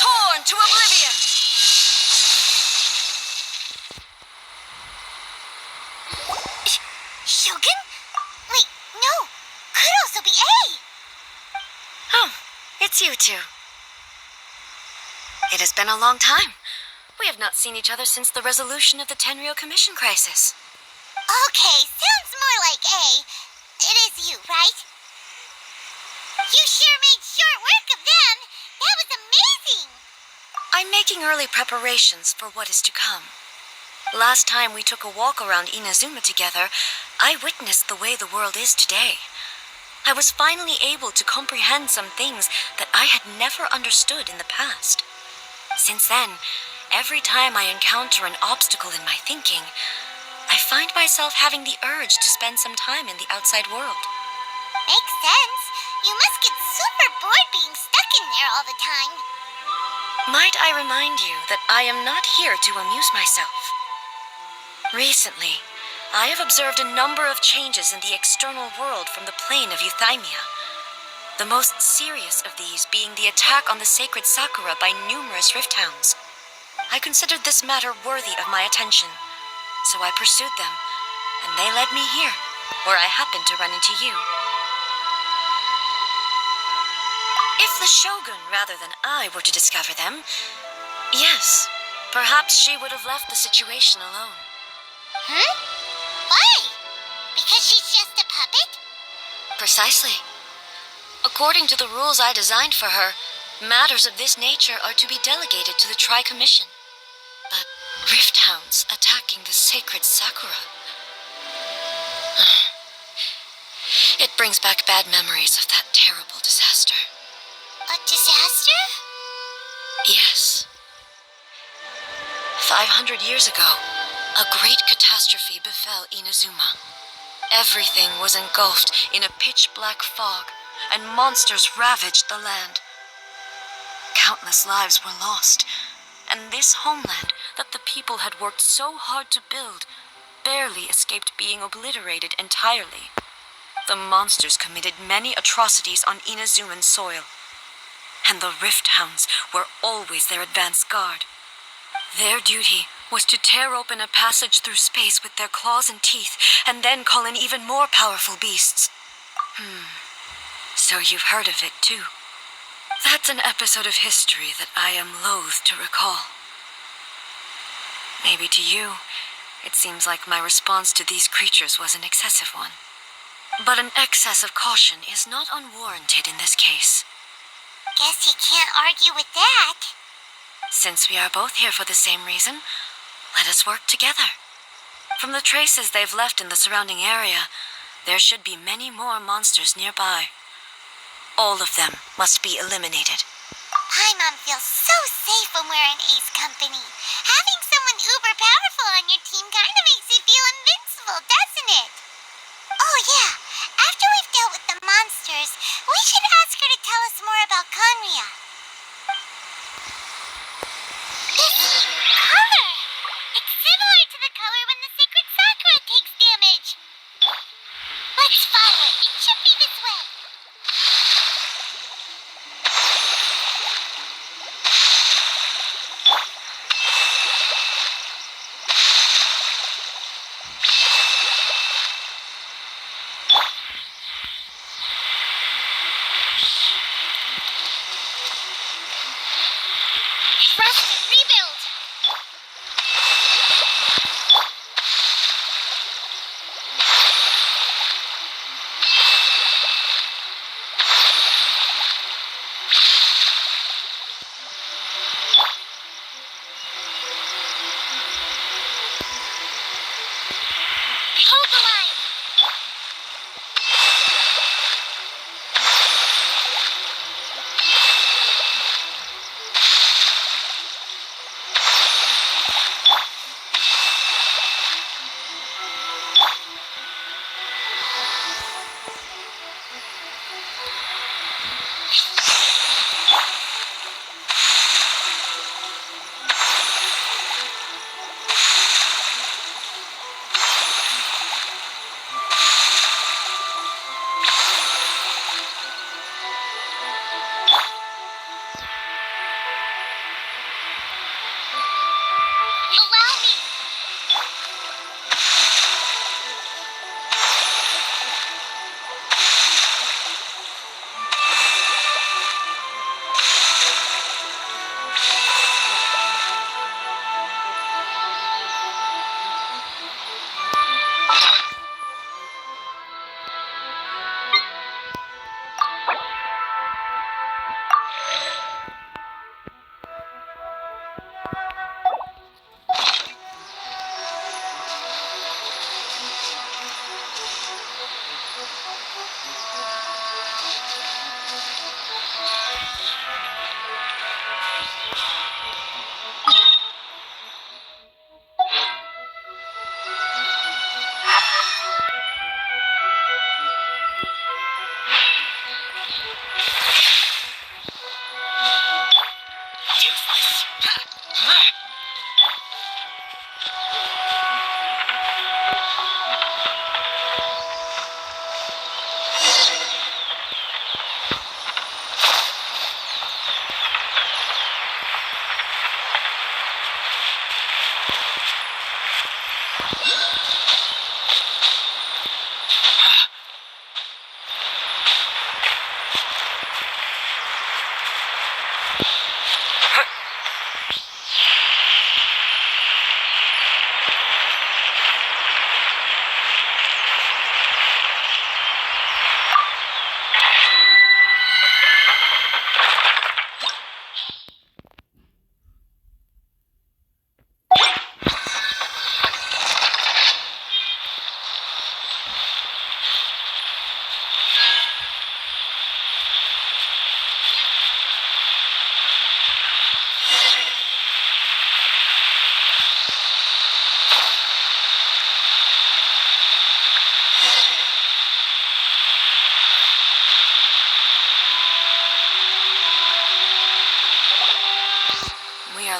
Torn to oblivion! Shogun? Wait, no. Could also be A. Oh, it's you two. It has been a long time. We have not seen each other since the resolution of the Tenryou Commission crisis. Okay, sounds more like A. It is you, right? You sure made short work of them. That was amazing. I'm making early preparations for what is to come. Last time we took a walk around Inazuma together, I witnessed the way the world is today. I was finally able to comprehend some things that I had never understood in the past. Since then, every time I encounter an obstacle in my thinking, I find myself having the urge to spend some time in the outside world. Makes sense. You must get super bored being stuck in there all the time. Might I remind you that I am not here to amuse myself. Recently, I have observed a number of changes in the external world from the plane of Euthymia. The most serious of these being the attack on the sacred Sakura by numerous rift hounds. I considered this matter worthy of my attention, so I pursued them, and they led me here, where I happened to run into you. If the Shogun rather than I were to discover them, yes, perhaps she would have left the situation alone. Why? Because she's just a puppet? Precisely. According to the rules I designed for her, matters of this nature are to be delegated to the Tri-Commission. But rift hounds attacking the sacred Sakura... It brings back bad memories of that terrible disaster. A disaster? Yes. 500 years ago, a great catastrophe befell Inazuma. Everything was engulfed in a pitch-black fog, and monsters ravaged the land. Countless lives were lost, and this homeland that the people had worked so hard to build barely escaped being obliterated entirely. The monsters committed many atrocities on Inazuman soil, and the rift hounds were always their advance guard. Their duty was to tear open a passage through space with their claws and teeth, and then call in even more powerful beasts. So you've heard of it, too. That's an episode of history that I am loath to recall. Maybe to you, it seems like my response to these creatures was an excessive one. But an excess of caution is not unwarranted in this case. Guess you can't argue with that. Since we are both here for the same reason, let us work together. From the traces they've left in the surrounding area, there should be many more monsters nearby. All of them must be eliminated. Paimon feels so safe when we're in Ace Company. Having someone uber powerful on your team kind of makes you feel invincible, doesn't it? Oh yeah, after we've dealt with the monsters, we should ask her to tell us more about Conria. This color! It's similar to the color when the sacred Sakura takes damage. Let's follow it. It should be this way.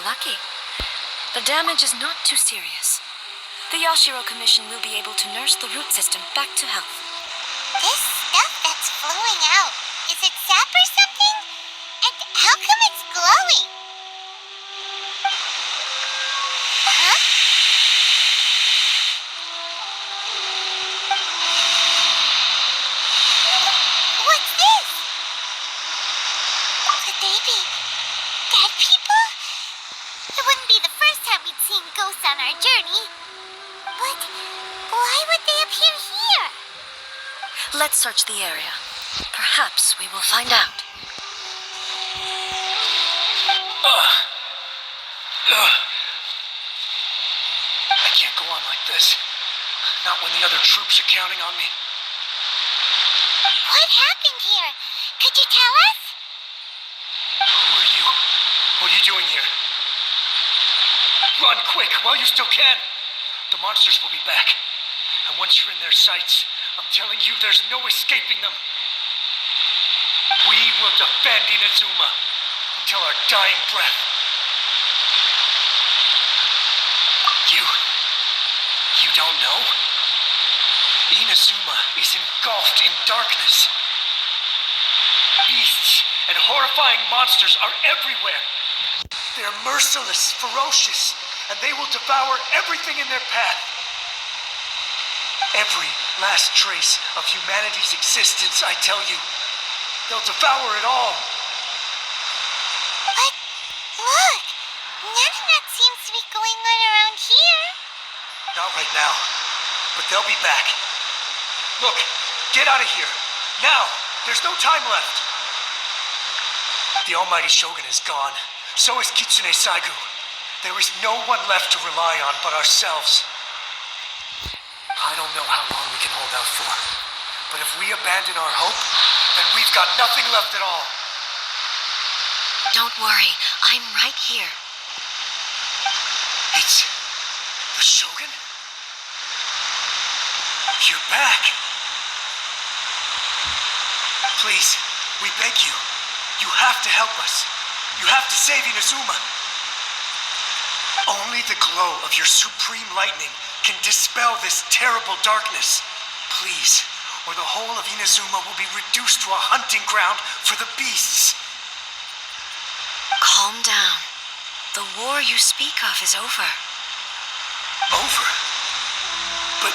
lucky. The damage is not too serious. The Yashiro Commission will be able to nurse the root system back to health. This stuff that's flowing out, is it sap or something? And how come it's glowing? Huh? What's this? Could they be dead people? It wouldn't be the first time we'd seen ghosts on our journey. But why would they appear here? Let's search the area. Perhaps we will find out. I can't go on like this. Not when the other troops are counting on me. What happened here? Could you tell us? Who are you? What are you doing here? Run quick while you still can. The monsters will be back. And once you're in their sights, I'm telling you, there's no escaping them. We will defend Inazuma until our dying breath. You don't know? Inazuma is engulfed in darkness. Beasts and horrifying monsters are everywhere. They're merciless, ferocious, and they will devour everything in their path. Every last trace of humanity's existence, I tell you. They'll devour it all. But look, none of that seems to be going on around here. Not right now, but they'll be back. Look, get out of here. Now, there's no time left. The almighty Shogun is gone. So is Kitsune Saigu. There is no one left to rely on but ourselves. I don't know how long we can hold out for. But if we abandon our hope, then we've got nothing left at all. Don't worry, I'm right here. It's the Shogun? You're back. Please, we beg you. You have to help us. You have to save Inazuma. Only the glow of your supreme lightning can dispel this terrible darkness. Please, or the whole of Inazuma will be reduced to a hunting ground for the beasts. Calm down. The war you speak of is over. Over? But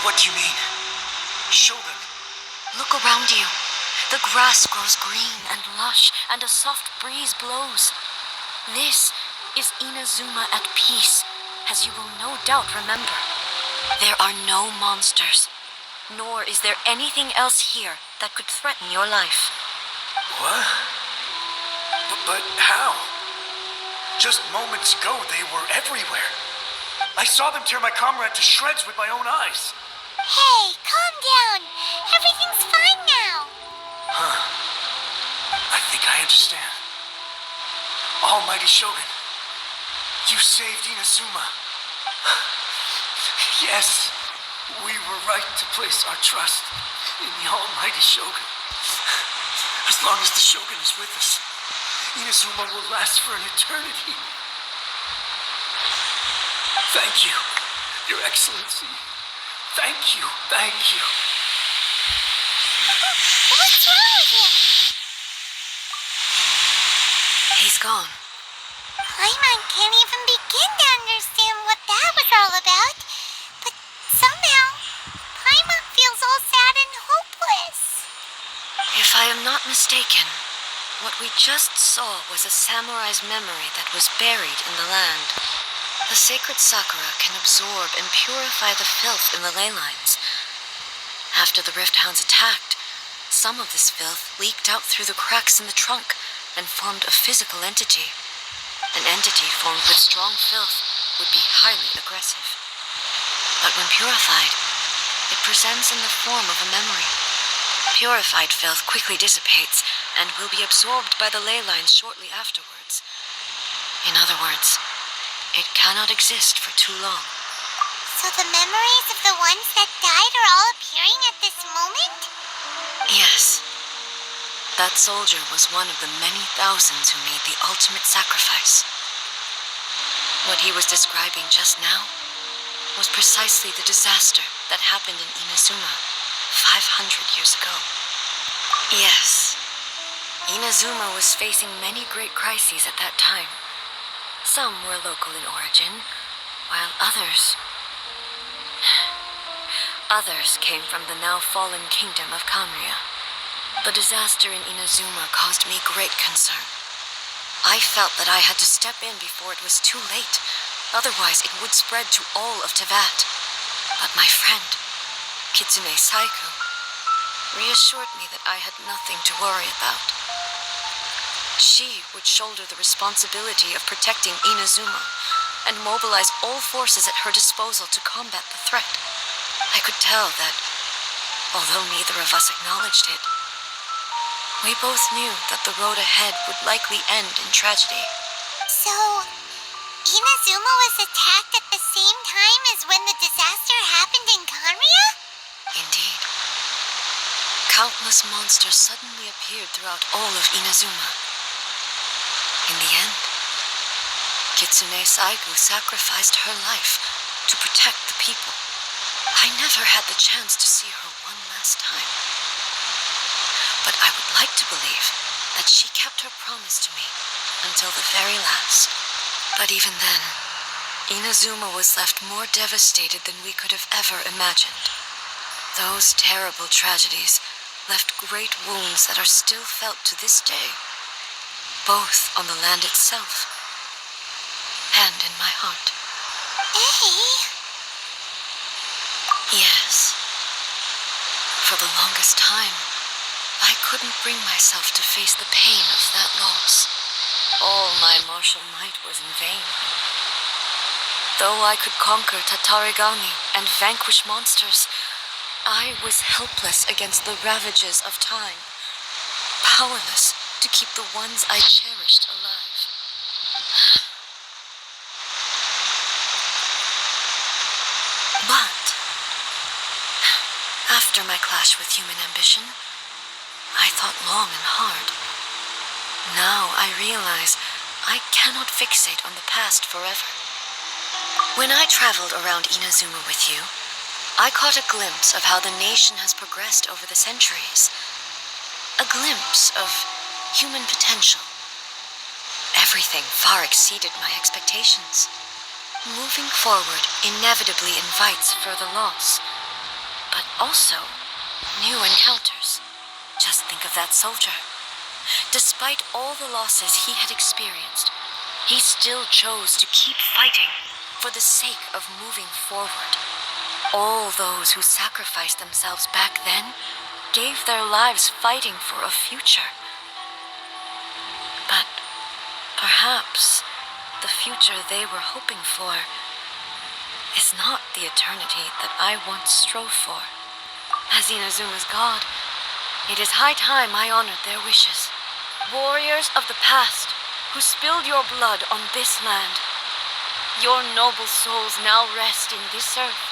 what do you mean? Shogun. Look around you. The grass grows green and lush, and a soft breeze blows. This is Inazuma at peace, as you will no doubt remember. There are no monsters, nor is there anything else here that could threaten your life. What? But how? Just moments ago, they were everywhere. I saw them tear my comrade to shreds with my own eyes. Hey, calm down. Everything's fine now. Huh. I think I understand. Almighty Shogun, you saved Inazuma. Yes, we were right to place our trust in the Almighty Shogun. As long as the Shogun is with us, Inazuma will last for an eternity. Thank you, Your Excellency. Thank you, thank you. What's wrong with him? He's gone. Paimon can't even begin to understand what that was all about. But somehow, Paimon feels all sad and hopeless. If I am not mistaken, what we just saw was a samurai's memory that was buried in the land. The sacred sakura can absorb and purify the filth in the ley lines. After the Rift Hounds attacked, some of this filth leaked out through the cracks in the trunk and formed a physical entity. An entity formed with strong filth would be highly aggressive. But when purified, it presents in the form of a memory. Purified filth quickly dissipates and will be absorbed by the ley lines shortly afterwards. In other words, it cannot exist for too long. So the memories of the ones that died are all appearing at this moment? Yes. That soldier was one of the many thousands who made the ultimate sacrifice. What he was describing just now was precisely the disaster that happened in Inazuma 500 years ago. Yes, Inazuma was facing many great crises at that time. Some were local in origin, while others came from the now fallen kingdom of Kanria. The disaster in Inazuma caused me great concern. I felt that I had to step in before it was too late, otherwise it would spread to all of Teyvat. But my friend, Kitsune Saiku, reassured me that I had nothing to worry about. She would shoulder the responsibility of protecting Inazuma and mobilize all forces at her disposal to combat the threat. I could tell that, although neither of us acknowledged it, we both knew that the road ahead would likely end in tragedy. So, Inazuma was attacked at the same time as when the disaster happened in Kanria? Indeed. Countless monsters suddenly appeared throughout all of Inazuma. In the end, Kitsune Saigu sacrificed her life to protect the people. I never had the chance to see her one last time. But I would like to believe that she kept her promise to me until the very last. But even then, Inazuma was left more devastated than we could have ever imagined. Those terrible tragedies left great wounds that are still felt to this day, both on the land itself and in my heart. Yes. For the longest time, I couldn't bring myself to face the pain of that loss. All my martial might was in vain. Though I could conquer Tatarigami and vanquish monsters, I was helpless against the ravages of time, powerless to keep the ones I cherished alive. But after my clash with human ambition, I thought long and hard. Now I realize I cannot fixate on the past forever. When I traveled around Inazuma with you, I caught a glimpse of how the nation has progressed over the centuries. A glimpse of human potential. Everything far exceeded my expectations. Moving forward inevitably invites further loss, but also new encounters. Just think of that soldier. Despite all the losses he had experienced, he still chose to keep fighting for the sake of moving forward. All those who sacrificed themselves back then gave their lives fighting for a future. But perhaps the future they were hoping for is not the eternity that I once strove for. As Inazuma's god, it is high time I honored their wishes. Warriors of the past who spilled your blood on this land, your noble souls now rest in this earth.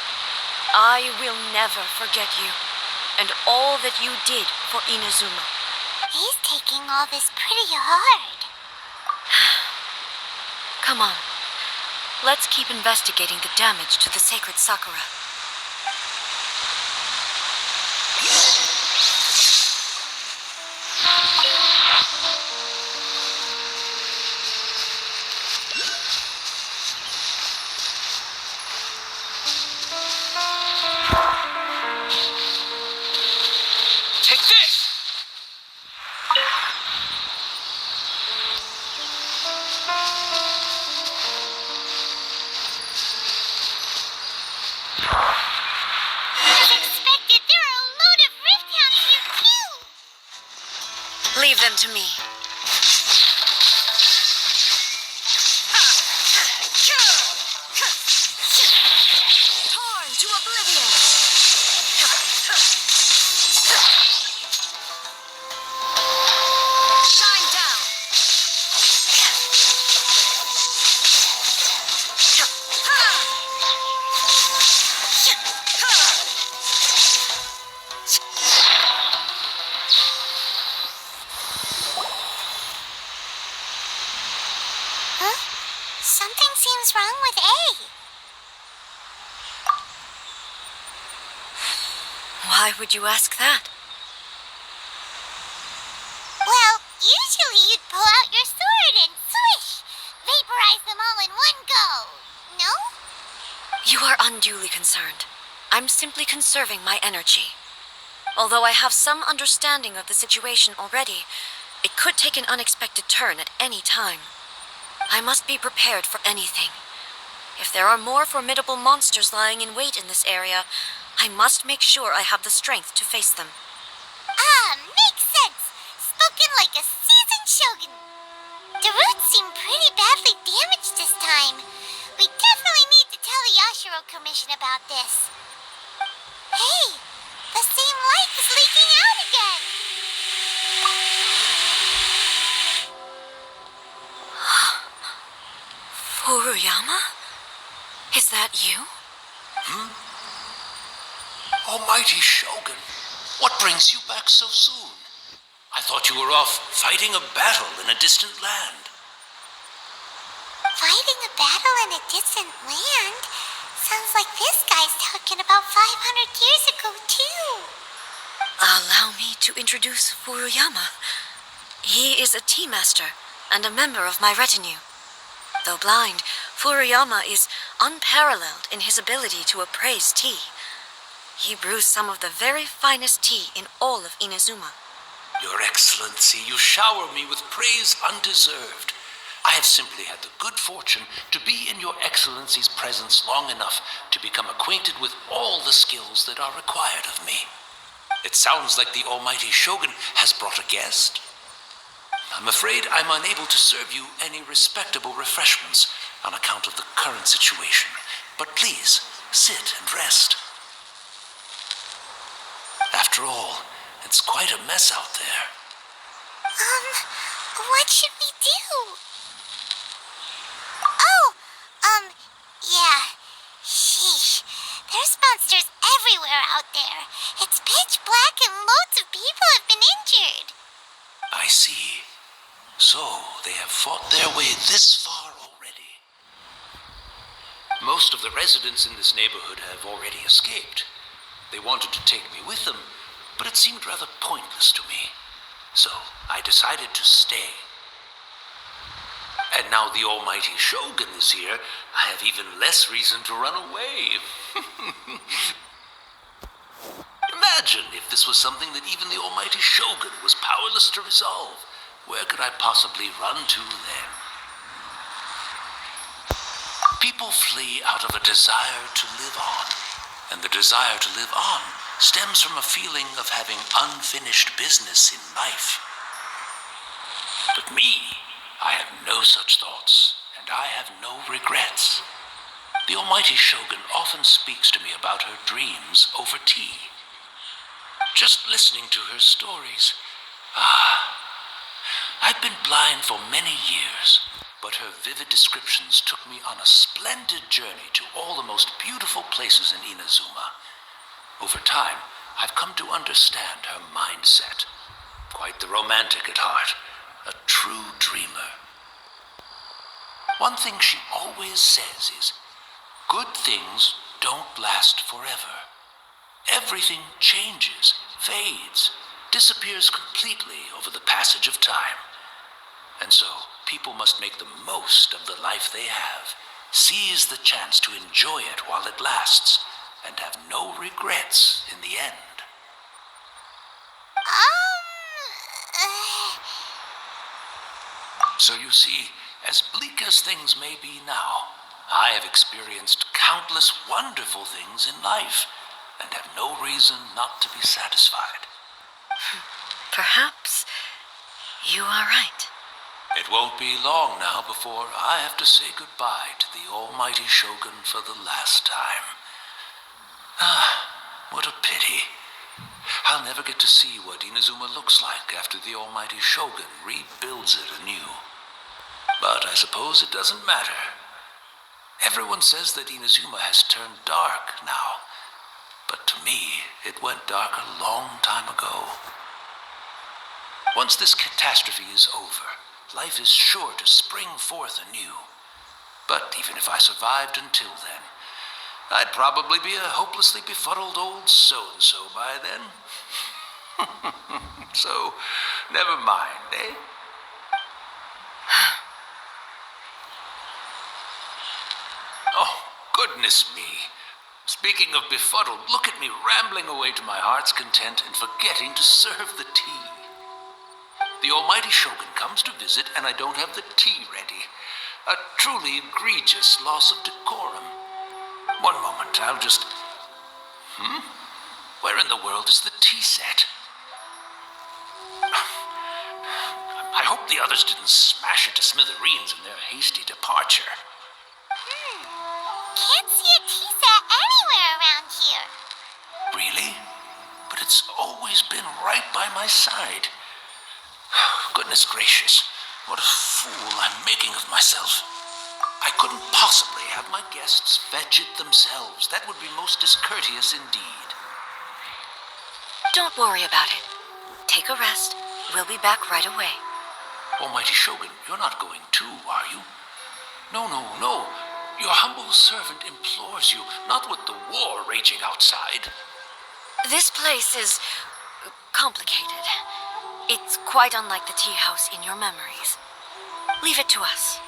I will never forget you and all that you did for Inazuma. He's taking all this pretty hard. Come on. Let's keep investigating the damage to the sacred Sakura. Take this! As expected, there are a load of rift hounds here too. Leave them to me. Torn to oblivion! Shine down! seems wrong with A? Why would you ask that? Well, usually you'd pull out your sword and swish! Vaporize them all in one go! No? You are unduly concerned. I'm simply conserving my energy. Although I have some understanding of the situation already, it could take an unexpected turn at any time. I must be prepared for anything. If there are more formidable monsters lying in wait in this area, I must make sure I have the strength to face them. Ah, makes sense! Spoken like a seasoned shogun. The roots seem pretty badly damaged this time. We definitely need to tell the Yashiro Commission about this. Hey, the same light is leaking out again. Furuyama? Is that you? Almighty Shogun, what brings you back so soon? I thought you were off fighting a battle in a distant land. Fighting a battle in a distant land? Sounds like this guy's talking about 500 years ago, too. Allow me to introduce Furuyama. He is a tea master and a member of my retinue. Though blind, Furuyama is unparalleled in his ability to appraise tea. He brews some of the very finest tea in all of Inazuma. Your Excellency, you shower me with praise undeserved. I have simply had the good fortune to be in your Excellency's presence long enough to become acquainted with all the skills that are required of me. It sounds like the Almighty Shogun has brought a guest. I'm afraid I'm unable to serve you any respectable refreshments on account of the current situation, but please sit and rest. After all, it's quite a mess out there. What should we do? Oh, yeah. Sheesh. There's monsters everywhere out there. It's pitch black and loads of people have been injured. I see. So, they have fought their way this far already. Most of the residents in this neighborhood have already escaped. They wanted to take me with them, but it seemed rather pointless to me. So, I decided to stay. And now the Almighty Shogun is here, I have even less reason to run away. Imagine if this was something that even the Almighty Shogun was powerless to resolve. Where could I possibly run to then? People flee out of a desire to live on, and the desire to live on stems from a feeling of having unfinished business in life. But me, I have no such thoughts, and I have no regrets. The Almighty Shogun often speaks to me about her dreams over tea. Just listening to her stories, I've been blind for many years, but her vivid descriptions took me on a splendid journey to all the most beautiful places in Inazuma. Over time, I've come to understand her mindset. Quite the romantic at heart, a true dreamer. One thing she always says is, good things don't last forever. Everything changes, fades, disappears completely over the passage of time. And so, people must make the most of the life they have, seize the chance to enjoy it while it lasts, and have no regrets in the end. So you see, as bleak as things may be now, I have experienced countless wonderful things in life, and have no reason not to be satisfied. Perhaps you are right. It won't be long now before I have to say goodbye to the Almighty Shogun for the last time. What a pity. I'll never get to see what Inazuma looks like after the Almighty Shogun rebuilds it anew. But I suppose it doesn't matter. Everyone says that Inazuma has turned dark now. But to me, it went dark a long time ago. Once this catastrophe is over, life is sure to spring forth anew. But even if I survived until then, I'd probably be a hopelessly befuddled old so-and-so by then. So, never mind, eh? Oh, goodness me. Speaking of befuddled, look at me rambling away to my heart's content and forgetting to serve the tea. The almighty Shogun comes to visit and I don't have the tea ready. A truly egregious loss of decorum. One moment, I'll just... Where in the world is the tea set? I hope the others didn't smash it to smithereens in their hasty departure. Can't see a tea set anywhere around here. Really? But it's always been right by my side. Goodness gracious, what a fool I'm making of myself. I couldn't possibly have my guests fetch it themselves. That would be most discourteous indeed. Don't worry about it. Take a rest. We'll be back right away. Almighty Shogun, you're not going too, are you? No, no, no. Your humble servant implores you, not with the war raging outside. This place is complicated. It's quite unlike the tea house in your memories. Leave it to us.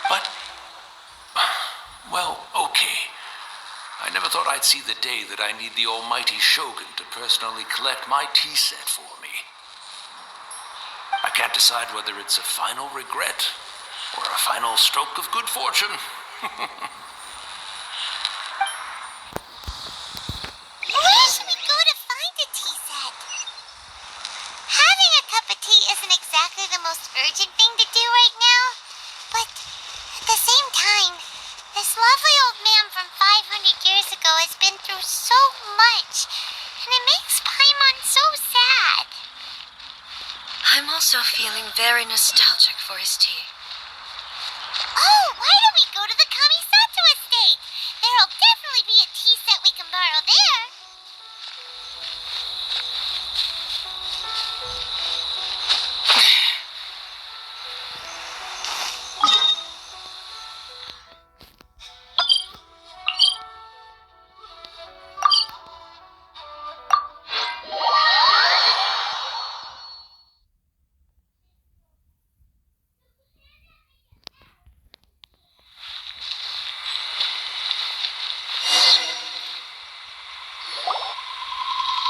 But, well, okay. I never thought I'd see the day that I need the almighty Shogun to personally collect my tea set for me. I can't decide whether it's a final regret or a final stroke of good fortune. Where should we go to find a tea set? Having a cup of tea isn't exactly the most urgent thing to do right now, but at the same time, this lovely old man from 500 years ago has been through so much, and it makes Paimon so sad. I'm also feeling very nostalgic for his tea. Oh, why don't we go to the Kamisato estate? There'll definitely be a tea set we can borrow there.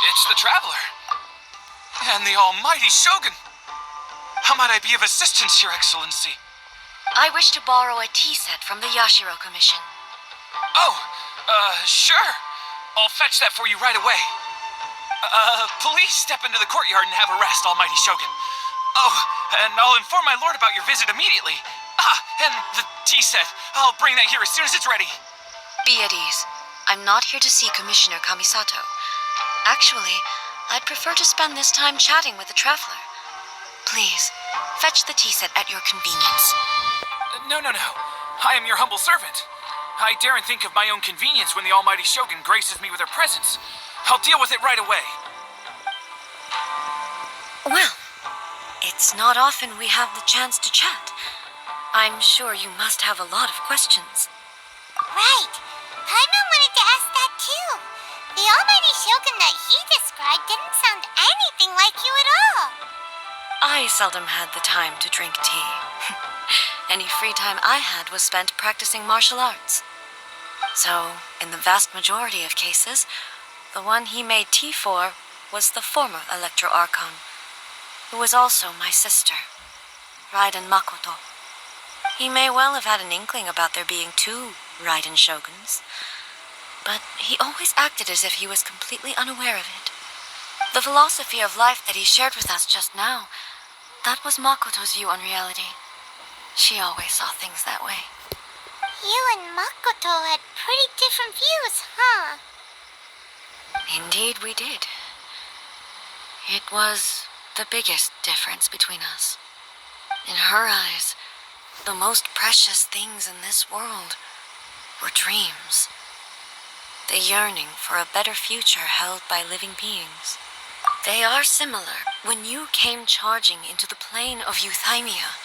It's the Traveler. And the almighty Shogun. How might I be of assistance, Your Excellency? I wish to borrow a tea set from the Yashiro Commission. Oh, sure. I'll fetch that for you right away. Please step into the courtyard and have a rest, almighty Shogun. Oh, and I'll inform my lord about your visit immediately. And the tea set. I'll bring that here as soon as it's ready. Be at ease. I'm not here to see Commissioner Kamisato. Actually, I'd prefer to spend this time chatting with the Traveler. Please, fetch the tea set at your convenience. No. I am your humble servant. I daren't think of my own convenience when the almighty Shogun graces me with her presence. I'll deal with it right away. Well, it's not often we have the chance to chat. I'm sure you must have a lot of questions. Right. Paimon wanted to ask that too. The almighty Shogun that he described didn't sound anything like you at all. I seldom had the time to drink tea. Any free time I had was spent practicing martial arts. So, in the vast majority of cases, the one he made tea for was the former Electro Archon, who was also my sister, Raiden Makoto. He may well have had an inkling about there being two Raiden Shoguns, but he always acted as if he was completely unaware of it. The philosophy of life that he shared with us just now, that was Makoto's view on reality. She always saw things that way. You and Makoto had pretty different views, huh? Indeed we did. It was the biggest difference between us. In her eyes, the most precious things in this world were dreams. The yearning for a better future held by living beings. They are similar. When you came charging into the plane of Euthymia,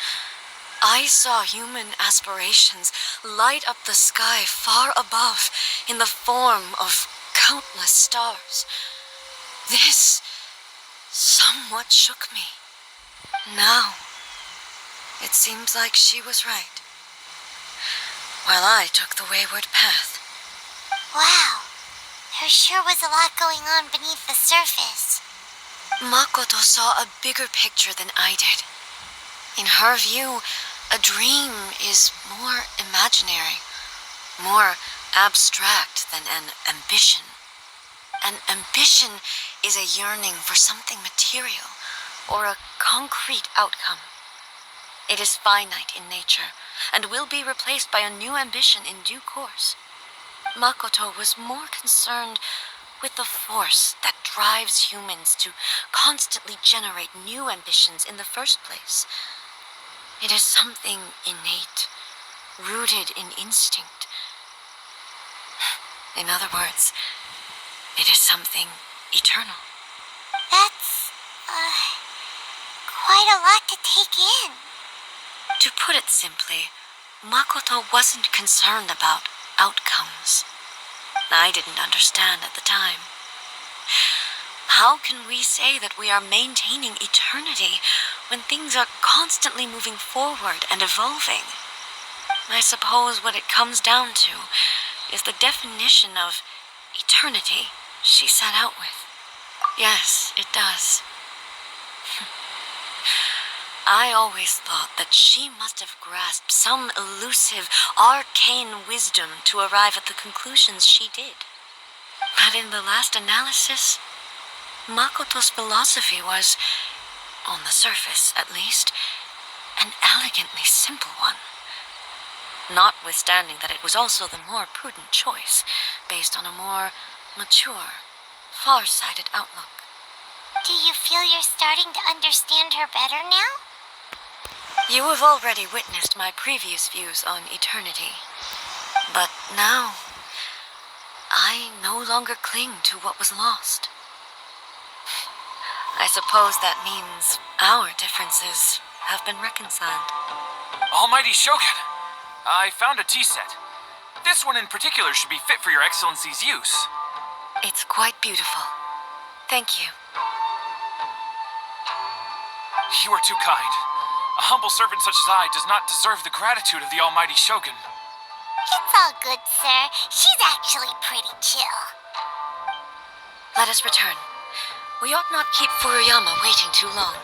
I saw human aspirations light up the sky far above in the form of countless stars. This somewhat shook me. Now, it seems like she was right, while I took the wayward path. Wow. There sure was a lot going on beneath the surface. Makoto saw a bigger picture than I did. In her view, a dream is more imaginary, more abstract than an ambition. An ambition is a yearning for something material or a concrete outcome. It is finite in nature and will be replaced by a new ambition in due course. Makoto was more concerned with the force that drives humans to constantly generate new ambitions in the first place. It is something innate, rooted in instinct. In other words, it is something eternal. That's, quite a lot to take in. To put it simply, Makoto wasn't concerned about outcomes. I didn't understand at the time. How can we say that we are maintaining eternity when things are constantly moving forward and evolving? I suppose what it comes down to is the definition of eternity she set out with. Yes, it does. I always thought that she must have grasped some elusive, arcane wisdom to arrive at the conclusions she did. But in the last analysis, Makoto's philosophy was, on the surface at least, an elegantly simple one. Notwithstanding that it was also the more prudent choice, based on a more mature, far-sighted outlook. Do you feel you're starting to understand her better now? You have already witnessed my previous views on eternity. But now, I no longer cling to what was lost. I suppose that means our differences have been reconciled. Almighty Shogun, I found a tea set. This one in particular should be fit for your Excellency's use. It's quite beautiful. Thank you. You are too kind. A humble servant such as I does not deserve the gratitude of the Almighty Shogun. It's all good, sir. She's actually pretty chill. Let us return. We ought not keep Furuyama waiting too long.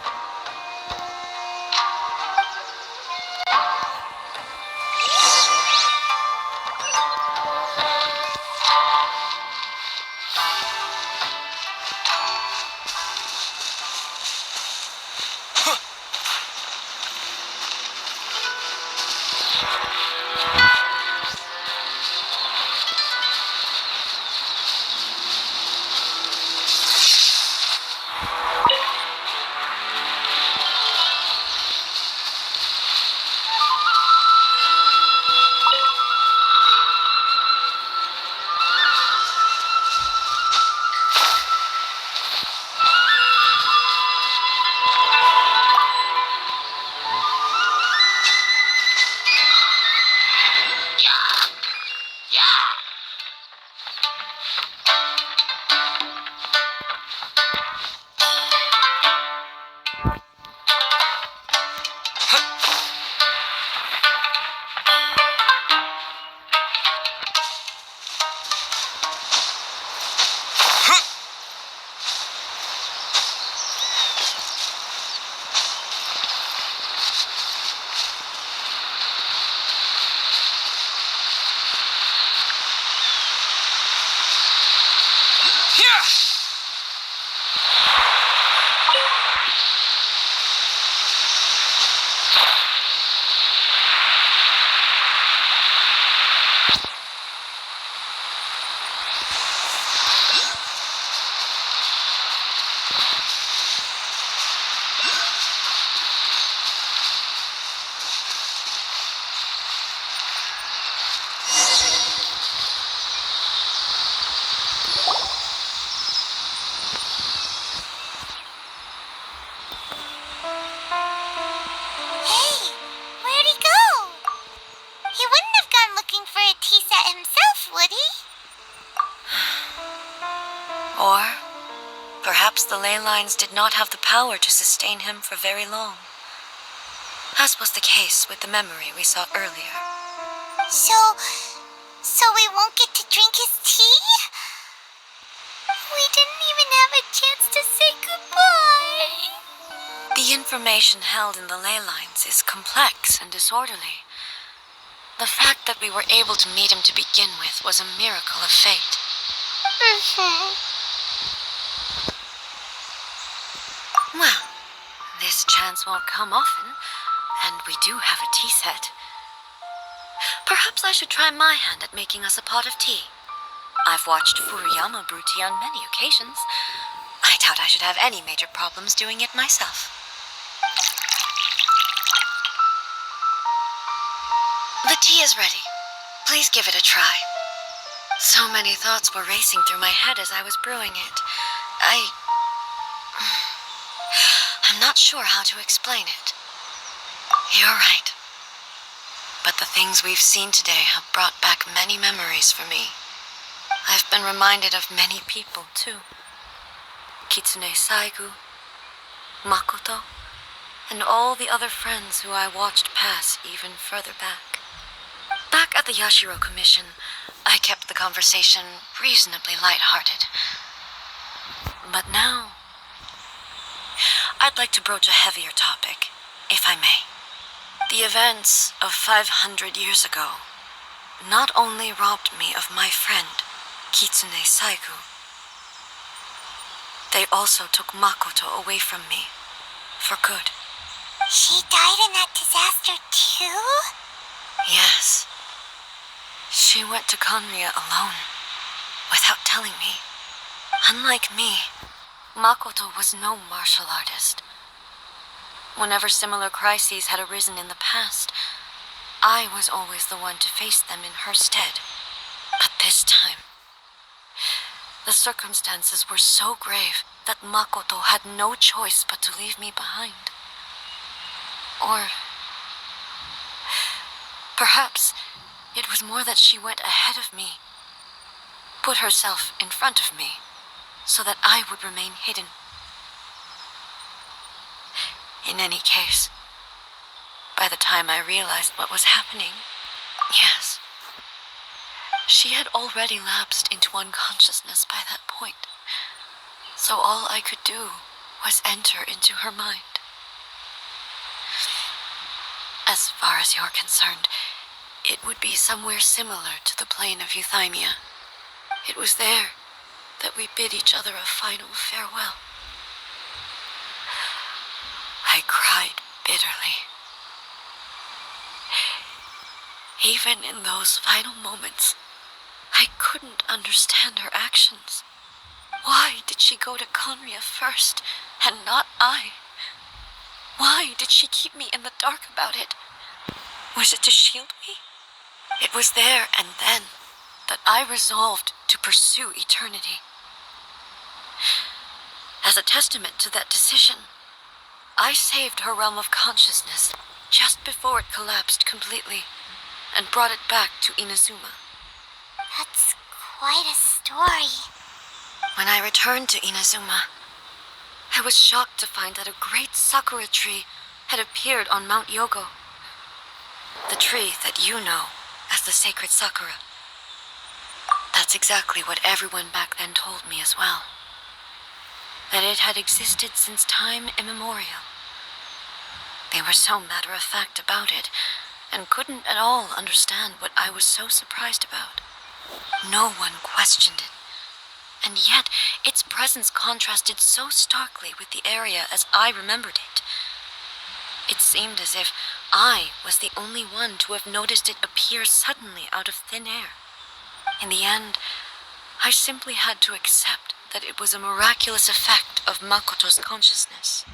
perhaps the ley lines did not have the power to sustain him for very long. As was the case with the memory we saw earlier. So we won't get to drink his tea? We didn't even have a chance to say goodbye. The information held in the ley lines is complex and disorderly. The fact that we were able to meet him to begin with was a miracle of fate. Well, this chance won't come often, and we do have a tea set. Perhaps I should try my hand at making us a pot of tea. I've watched Furuyama brew tea on many occasions. I doubt I should have any major problems doing it myself. The tea is ready. Please give it a try. So many thoughts were racing through my head as I was brewing it. I'm not sure how to explain it. You're right. But the things we've seen today have brought back many memories for me. I've been reminded of many people, too. Kitsune Saigu, Makoto, and all the other friends who I watched pass even further back. Back at the Yashiro Commission, I kept the conversation reasonably lighthearted. But now, I'd like to broach a heavier topic, if I may. The events of 500 years ago not only robbed me of my friend, Kitsune Saigu, they also took Makoto away from me, for good. She died in that disaster too? Yes. She went to Conria alone, without telling me. Unlike me, Makoto was no martial artist. Whenever similar crises had arisen in the past, I was always the one to face them in her stead. But this time, the circumstances were so grave that Makoto had no choice but to leave me behind. Or perhaps it was more that she went ahead of me, put herself in front of me, so that I would remain hidden. In any case, by the time I realized what was happening, yes, she had already lapsed into unconsciousness by that point. So all I could do was enter into her mind. As far as you're concerned, it would be somewhere similar to the plain of Euthymia. It was there that we bid each other a final farewell. I cried bitterly. Even in those final moments, I couldn't understand her actions. Why did she go to Conria first, and not I? Why did she keep me in the dark about it? Was it to shield me? It was there and then that I resolved to pursue eternity. As a testament to that decision, I saved her realm of consciousness just before it collapsed completely and brought it back to Inazuma. That's quite a story. When I returned to Inazuma, I was shocked to find that a great sakura tree had appeared on Mount Yogo. The tree that you know as the sacred sakura. That's exactly what everyone back then told me as well. That it had existed since time immemorial. They were so matter-of-fact about it, and couldn't at all understand what I was so surprised about. No one questioned it, and yet its presence contrasted so starkly with the area as I remembered it. It seemed as if I was the only one to have noticed it appear suddenly out of thin air. In the end, I simply had to accept that it was a miraculous effect of Makoto's consciousness.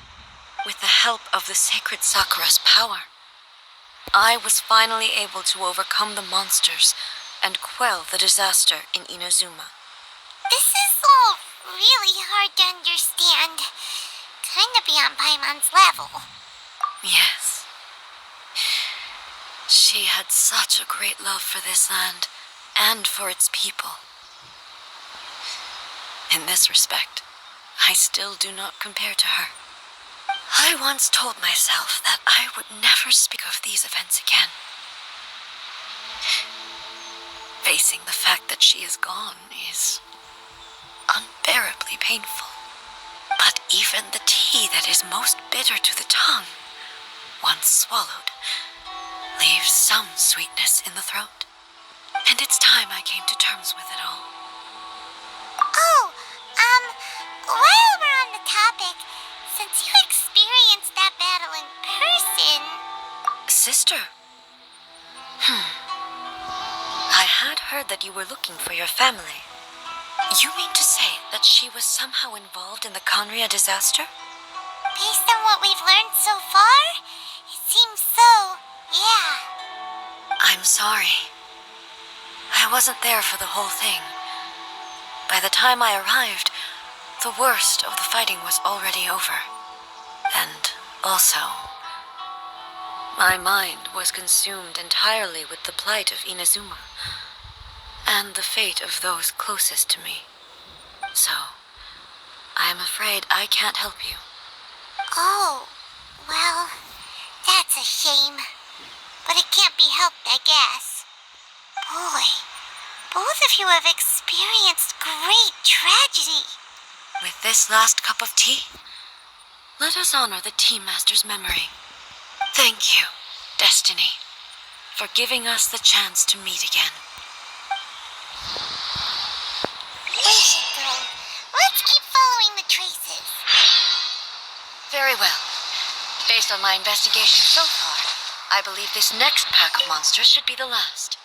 With the help of the sacred Sakura's power, I was finally able to overcome the monsters and quell the disaster in Inazuma. This is all really hard to understand. Kinda beyond Paimon's level. Yes. She had such a great love for this land and for its people. In this respect, I still do not compare to her. I once told myself that I would never speak of these events again. Facing the fact that she is gone is unbearably painful. But even the tea that is most bitter to the tongue, once swallowed, leaves some sweetness in the throat. And it's time I came to terms with it all. Oh, while we're on the topic, since you experienced that battle in person... Sister. I had heard that you were looking for your family. You mean to say that she was somehow involved in the Conria disaster? Based on what we've learned so far, it seems so, yeah. I'm sorry. I wasn't there for the whole thing. By the time I arrived, the worst of the fighting was already over. And also, my mind was consumed entirely with the plight of Inazuma and the fate of those closest to me. So, I am afraid I can't help you. Oh, well, that's a shame. But it can't be helped, I guess. Boy, both of you have experienced great tragedy. With this last cup of tea, let us honor the Tea Master's memory. Thank you, Destiny, for giving us the chance to meet again. We should go. Let's keep following the traces. Very well. Based on my investigation so far, I believe this next pack of monsters should be the last.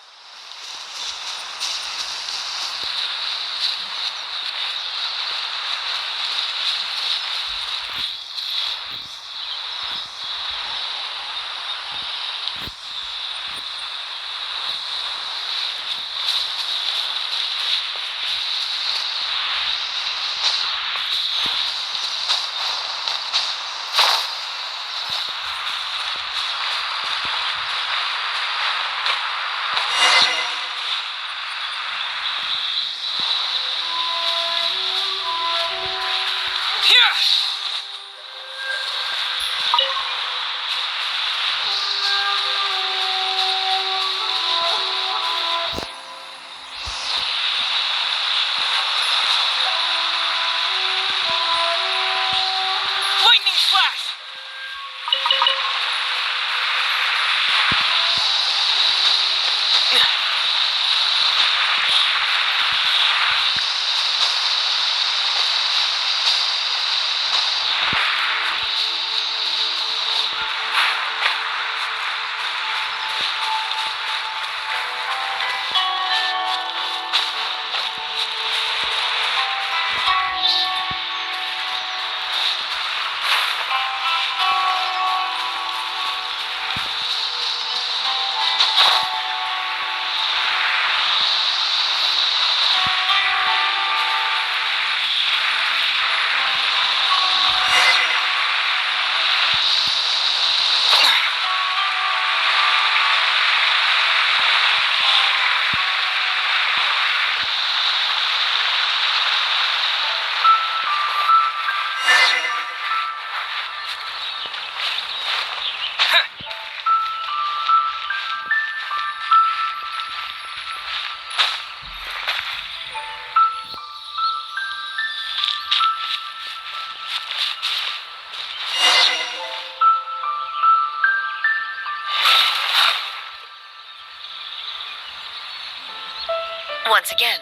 Once again,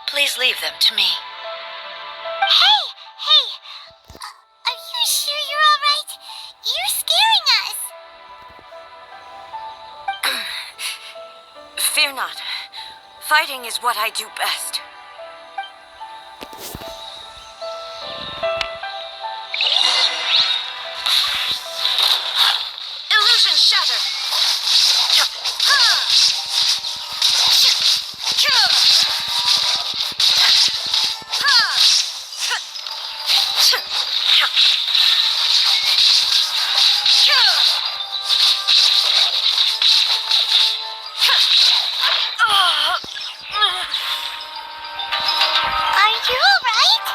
please leave them to me. Hey! Are you sure you're all right? You're scaring us. Fear not. Fighting is what I do best. Illusion shattered! Are you all right?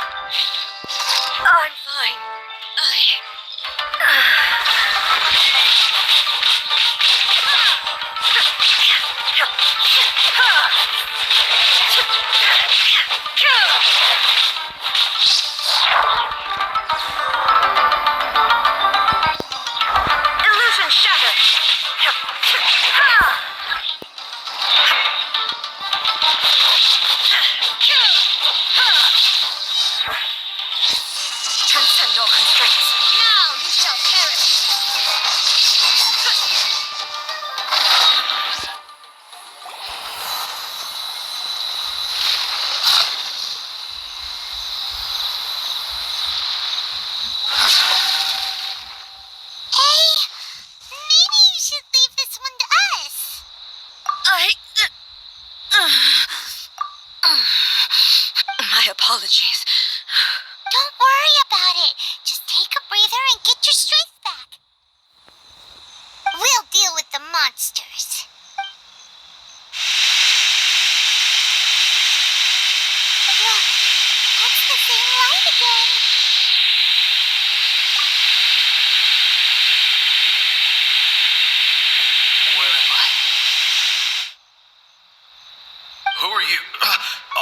apologies. Don't worry about it. Just take a breather and get your strength back. We'll deal with the monsters. Look, that's the same light again. Where am I? Who are you?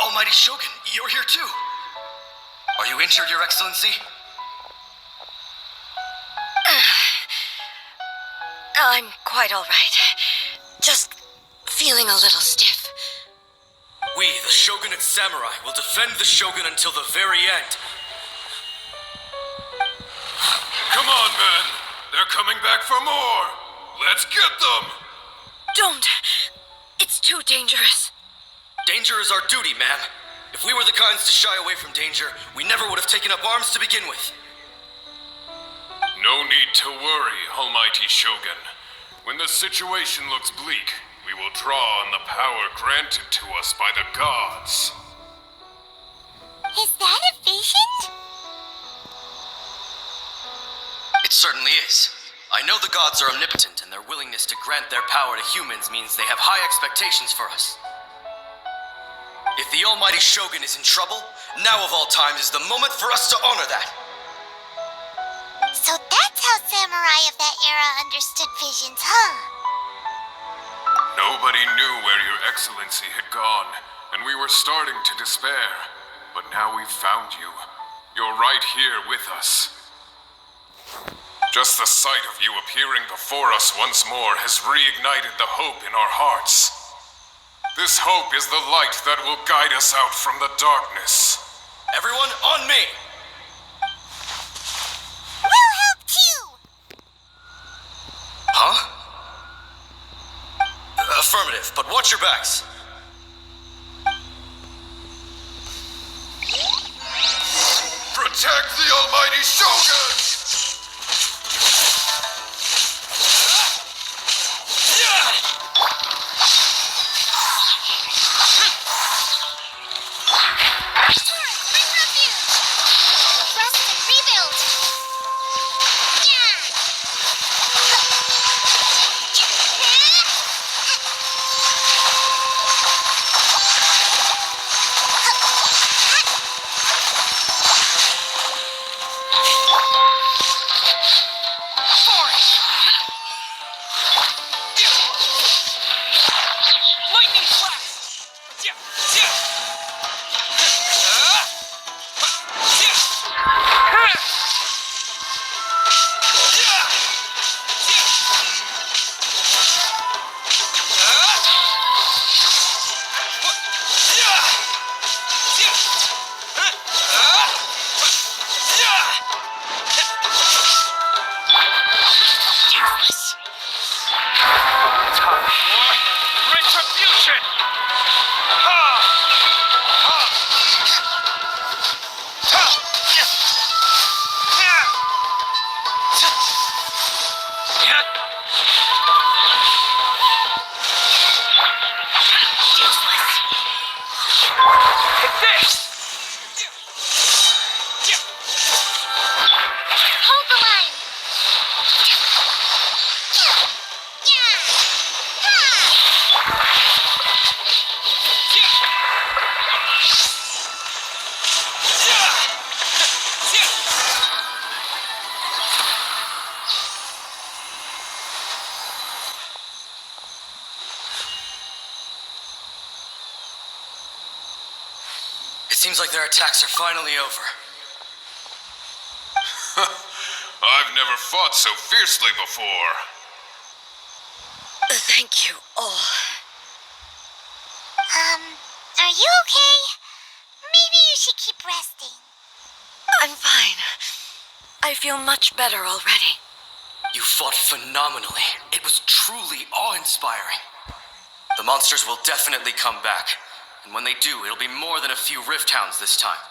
Almighty Shogun, you're here too. Are you injured, Your Excellency? I'm quite all right. Just feeling a little stiff. We, the Shogunate Samurai, will defend the Shogun until the very end. Come on, men. They're coming back for more. Let's get them. Don't. It's too dangerous. Danger is our duty, ma'am. If we were the kinds to shy away from danger, we never would have taken up arms to begin with. No need to worry, Almighty Shogun. When the situation looks bleak, we will draw on the power granted to us by the gods. Is that a vision? It certainly is. I know the gods are omnipotent, and their willingness to grant their power to humans means they have high expectations for us. If the Almighty Shogun is in trouble, now of all times is the moment for us to honor that. So that's how samurai of that era understood visions, huh? Nobody knew where Your Excellency had gone, and we were starting to despair. But now we've found you. You're right here with us. Just the sight of you appearing before us once more has reignited the hope in our hearts. This hope is the light that will guide us out from the darkness. Everyone, on me! We'll help too! Huh? Affirmative, but watch your backs. Protect the Almighty Shogun! It seems like their attacks are finally over. I've never fought so fiercely before. Thank you all. Are you okay? Maybe you should keep resting. I'm fine. I feel much better already. You fought phenomenally. It was truly awe-inspiring. The monsters will definitely come back. And when they do, it'll be more than a few Rift Hounds this time.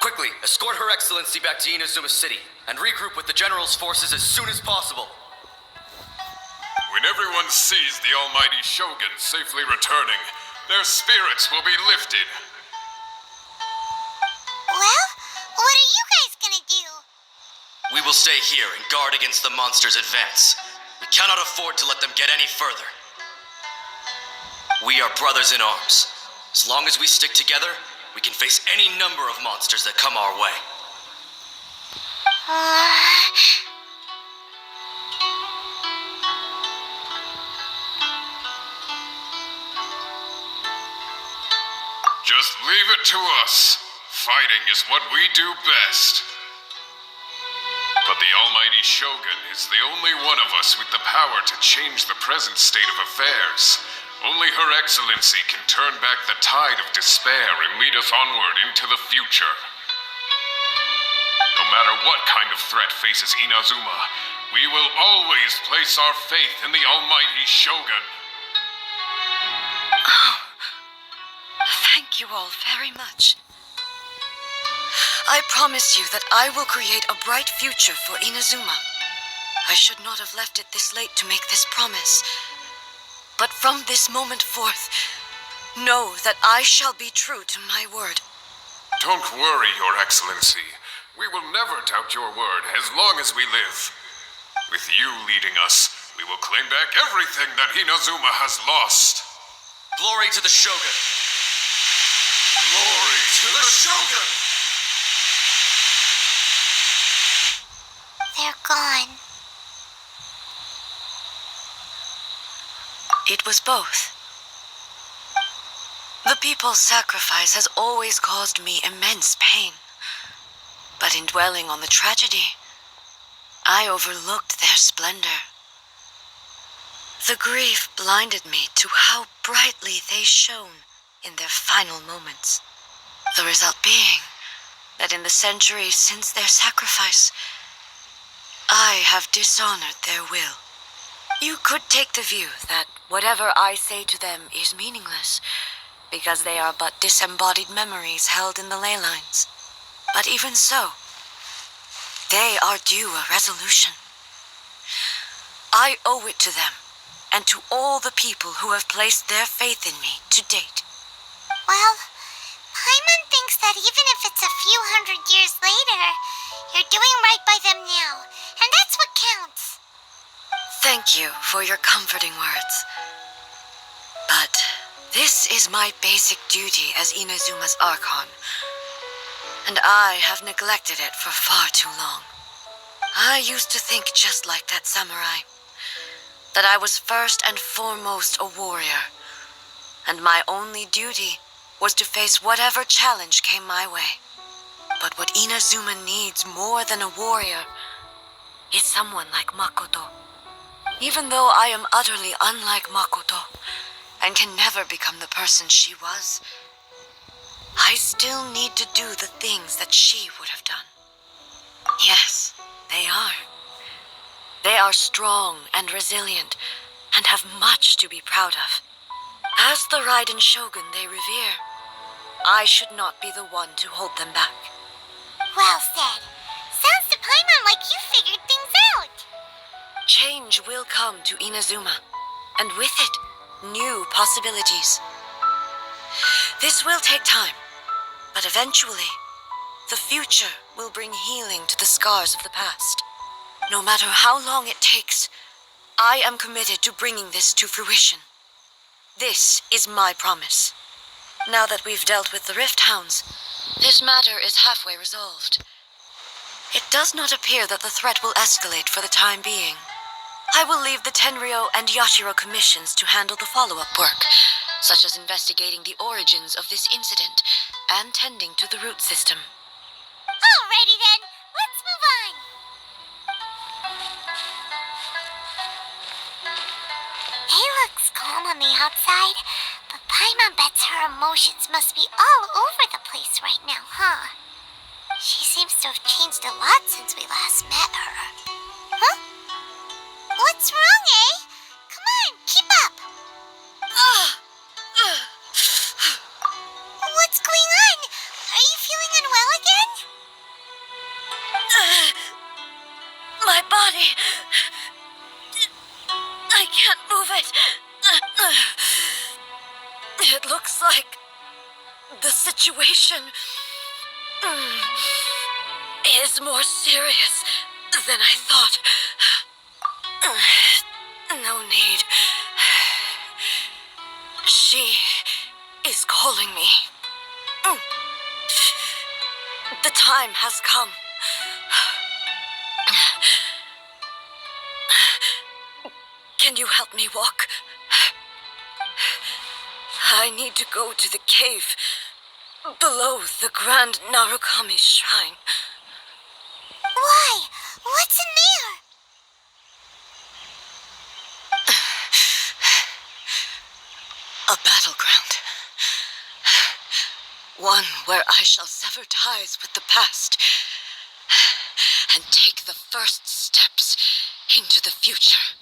Quickly, escort Her Excellency back to Inazuma City, and regroup with the General's forces as soon as possible. When everyone sees the Almighty Shogun safely returning, their spirits will be lifted. will stay here and guard against the monster's advance. We cannot afford to let them get any further. We are brothers in arms. As long as we stick together, we can face any number of monsters that come our way. Just leave it to us. Fighting is what we do best. But the almighty Shogun is the only one of us with the power to change the present state of affairs. Only Her Excellency can turn back the tide of despair and lead us onward into the future. No matter what kind of threat faces Inazuma, we will always place our faith in the almighty Shogun. Thank you all very much. I promise you that I will create a bright future for Inazuma. I should not have left it this late to make this promise. But from this moment forth, know that I shall be true to my word. Don't worry, Your Excellency. We will never doubt your word as long as we live. With you leading us, we will claim back everything that Inazuma has lost. Glory to the Shogun! Glory to the Shogun! They're gone. It was both. The people's sacrifice has always caused me immense pain. But in dwelling on the tragedy, I overlooked their splendor. The grief blinded me to how brightly they shone in their final moments. The result being that in the centuries since their sacrifice, I have dishonored their will. You could take the view that whatever I say to them is meaningless, because they are but disembodied memories held in the ley lines. But even so, they are due a resolution. I owe it to them, and to all the people who have placed their faith in me to date. Well, Paimon thinks that even if it's a few hundred years later, you're doing right by them now, and that's what counts. Thank you for your comforting words. But this is my basic duty as Inazuma's Archon, and I have neglected it for far too long. I used to think just like that samurai, that I was first and foremost a warrior, and my only duty was to face whatever challenge came my way. But what Inazuma needs more than a warrior is someone like Makoto. Even though I am utterly unlike Makoto, and can never become the person she was, I still need to do the things that she would have done. Yes, they are. They are strong and resilient, and have much to be proud of. As the Raiden Shogun they revere, I should not be the one to hold them back. Well said. Sounds to Paimon like you figured things out. Change will come to Inazuma, and with it, new possibilities. This will take time, but eventually, the future will bring healing to the scars of the past. No matter how long it takes, I am committed to bringing this to fruition. This is my promise. Now that we've dealt with the Rift Hounds, this matter is halfway resolved. It does not appear that the threat will escalate for the time being. I will leave the Tenryo and Yashiro commissions to handle the follow-up work, such as investigating the origins of this incident and tending to the root system. Alrighty then, let's move on. He looks calm on the outside, but Paimon bets her emotions must be all over the place right now, huh? She seems to have changed a lot since we last met her. Huh? What's wrong, eh? Come on, keep up. What's going on? Are you feeling unwell again? My body... I can't move it. It looks like the situation is more serious than I thought. No need. She is calling me. The time has come. Can you help me walk? I need to go to the cave below the Grand Narukami Shrine. Why? What's in there? A battleground. One where I shall sever ties with the past and take the first steps into the future.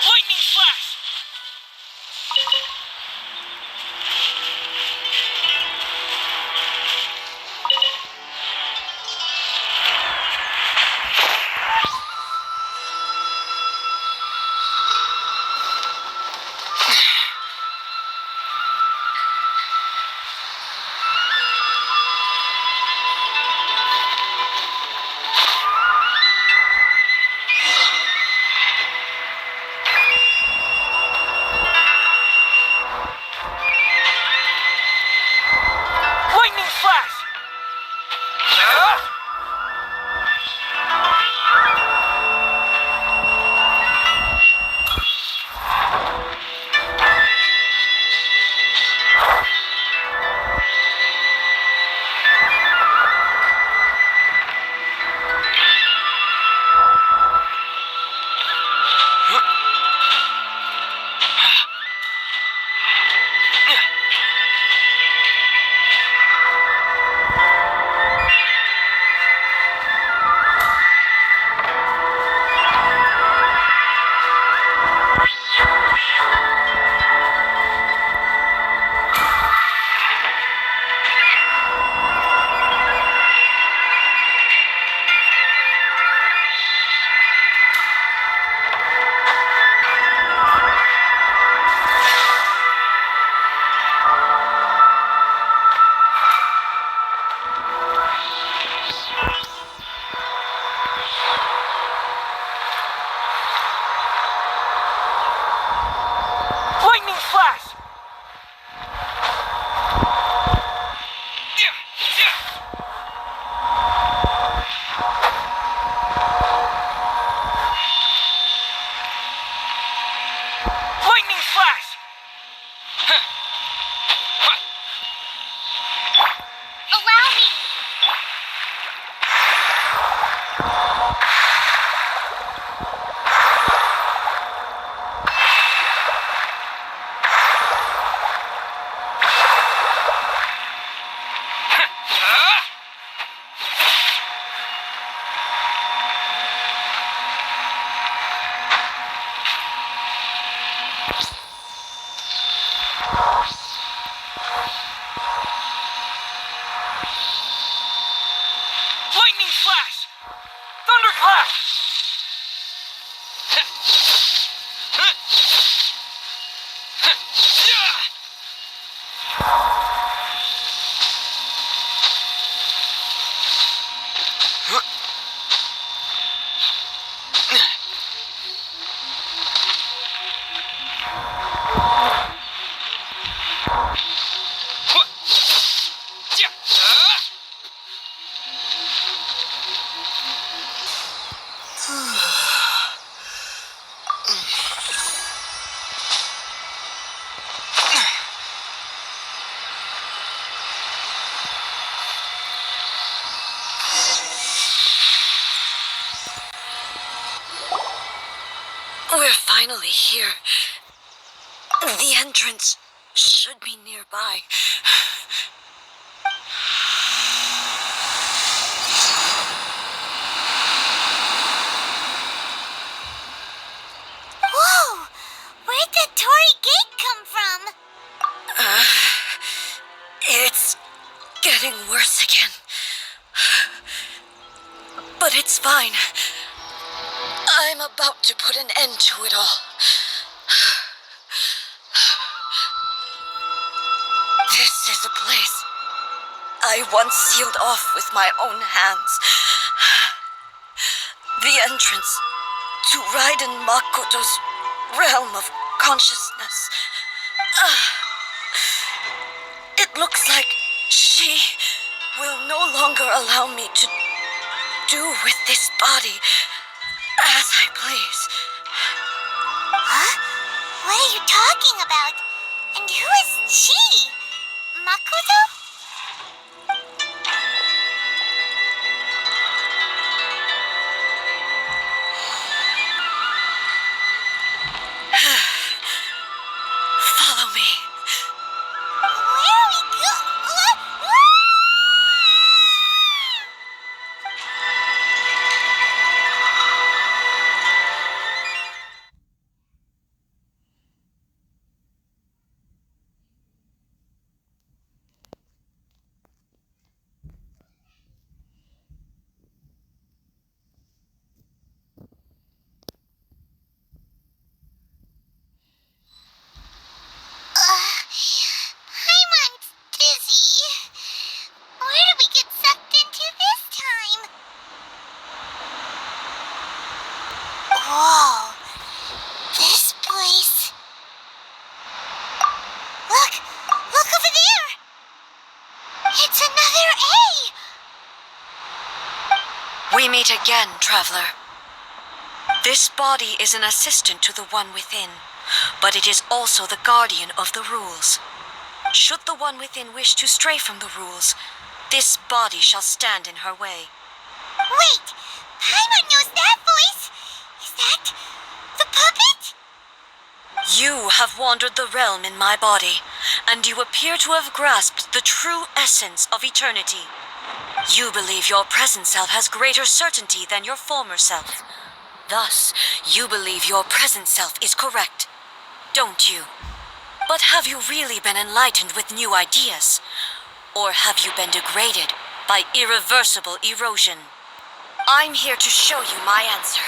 Lightning flash! Lightning flash! Lightning flash! Lightning flash! Allow me. Lightning flash! Thunderclap! We're finally here. The entrance should be nearby. But it's fine. I'm about to put an end to it all. This is a place I once sealed off with my own hands. The entrance to Raiden Makoto's realm of consciousness. It looks like she will no longer allow me to do with this body as I please. Huh? What are you talking about? And who is she? Makoto? Follow me. Where are we I'm dizzy. Where did we get sucked into this time? Whoa. This place. Look! Look over there! It's another A! We meet again, traveler. This body is an assistant to the one within, but it is also the guardian of the rules. Should the one within wish to stray from the rules, this body shall stand in her way. Wait! Paimon knows that voice! Is that the puppet? You have wandered the realm in my body, and you appear to have grasped the true essence of eternity. You believe your present self has greater certainty than your former self. Thus, you believe your present self is correct, don't you? But have you really been enlightened with new ideas? Or have you been degraded by irreversible erosion? I'm here to show you my answer.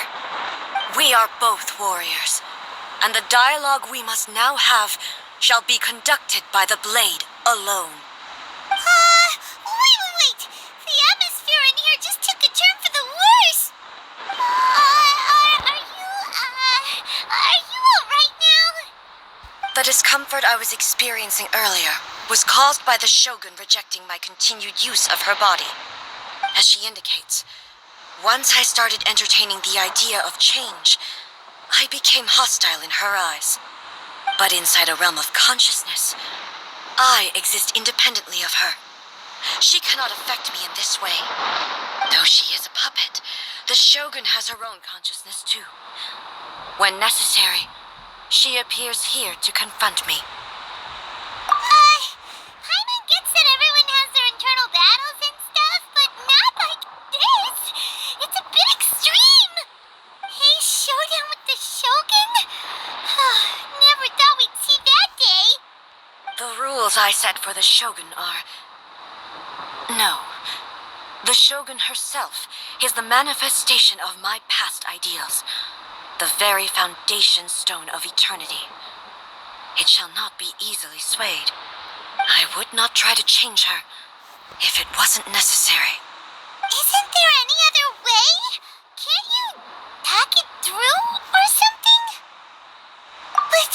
We are both warriors, and the dialogue we must now have shall be conducted by the blade alone. Wait! The atmosphere in here just took a turn for the worse! Are you alright now? The discomfort I was experiencing earlier was caused by the Shogun rejecting my continued use of her body. As she indicates, once I started entertaining the idea of change, I became hostile in her eyes. But inside a realm of consciousness, I exist independently of her. She cannot affect me in this way. Though she is a puppet, the Shogun has her own consciousness too. When necessary, she appears here to confront me. Paimon gets that everyone has their internal battles and stuff, but not like this. It's a bit extreme. Hey, showdown with the Shogun? Never thought we'd see that day. The rules I set for the Shogun are... No. The Shogun herself is the manifestation of my past ideals. The very foundation stone of eternity. It shall not be easily swayed. I would not try to change her if it wasn't necessary. Isn't there any other way? Can't you talk it through or something? But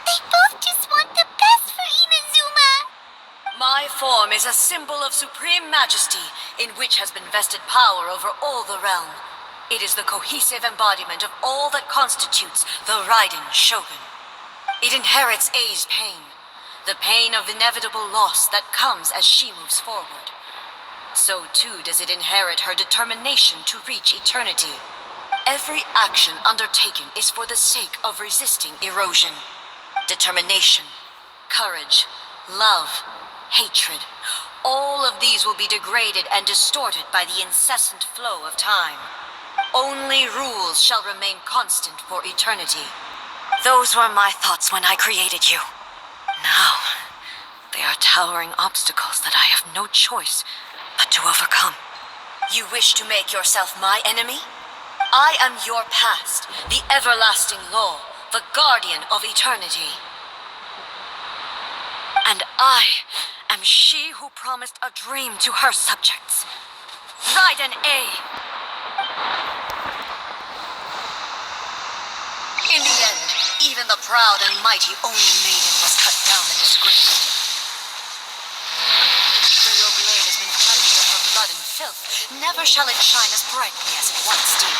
they both just want the best for Inazuma. My form is a symbol of supreme majesty in which has been vested power over all the realm. It is the cohesive embodiment of all that constitutes the Raiden Shogun. It inherits A's pain, the pain of inevitable loss that comes as she moves forward. So too does it inherit her determination to reach eternity. Every action undertaken is for the sake of resisting erosion. Determination, courage, love, hatred, all of these will be degraded and distorted by the incessant flow of time. Only rules shall remain constant for eternity. Those were my thoughts when I created you. Now, they are towering obstacles that I have no choice but to overcome. You wish to make yourself my enemy? I am your past, the everlasting law, the guardian of eternity. And I am she who promised a dream to her subjects. Raiden A. In the end, even the proud and mighty Oni maiden was cut down and disgraced. Though your blade has been cleansed of her blood and filth, never shall it shine as brightly as it once did.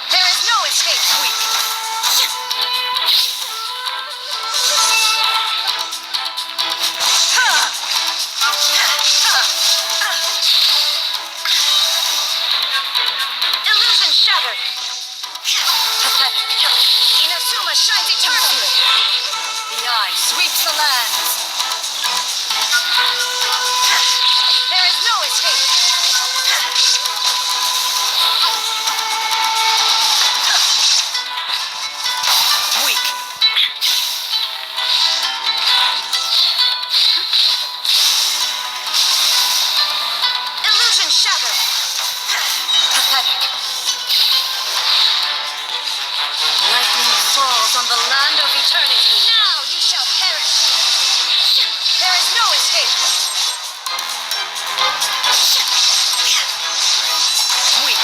There is no escape, weak. Illusion shattered. Pathetic. Inazuma shines eternally. The eye sweeps the lands. There is no escape. Weak. Illusion shattered. Pathetic. Lightning falls on the land of eternity. Now you shall perish. There is no escape. Weak.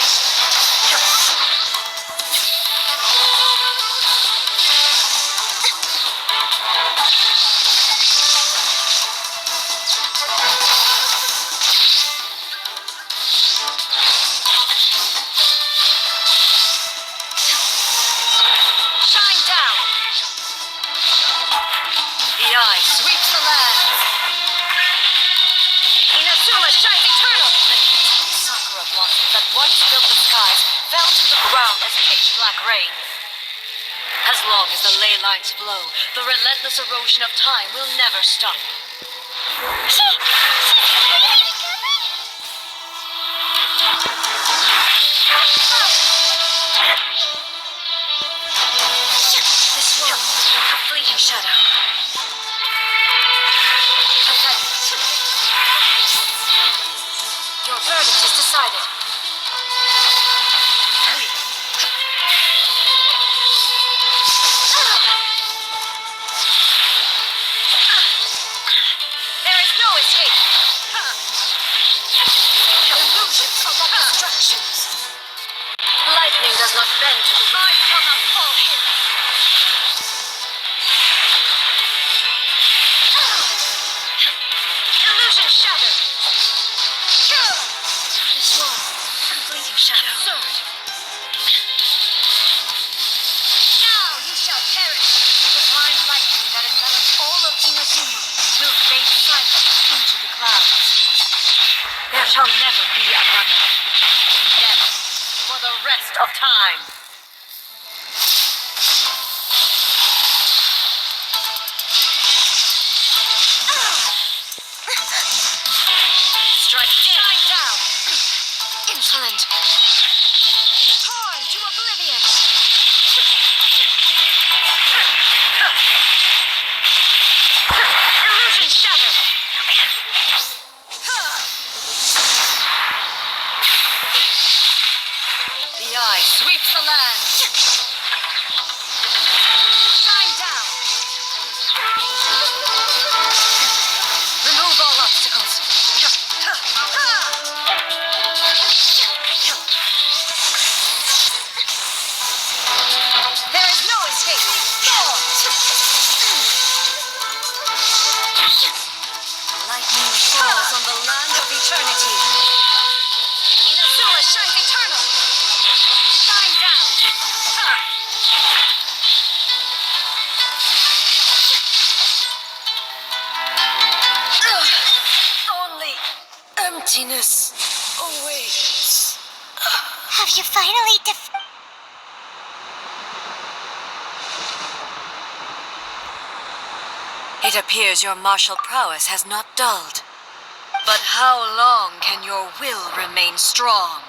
Shine down. The eye sweeps the lands. Inazuma shines eternal. The sakura blossoms that once filled the skies fell to the ground as pitch black rain. As long as the ley lines flow, the relentless erosion of time will never stop. This world, a fleeting shadow. Pathetic. Your verdict is decided. There is no escape. Illusions of obstructions. Lightning does not bend to the right. Shall not fall here. Illusion shattered. This world, a fleeting shadow. Sword. Now you shall perish. The divine lightning that envelops all of Inazuma will fade silently into the clouds. There shall never be another. Never. For the rest of time. Strike dead. Shine down. Insolent. Torn to oblivion. Illusion shattered. The eye sweeps the land. Shine down. Remove all obstacles. There is no escape. Lightning falls on the land of eternity. Inazuma shines eternal. Shine down. Only emptiness awaits. Have you finally It appears your martial prowess has not dulled. But how long can your will remain strong?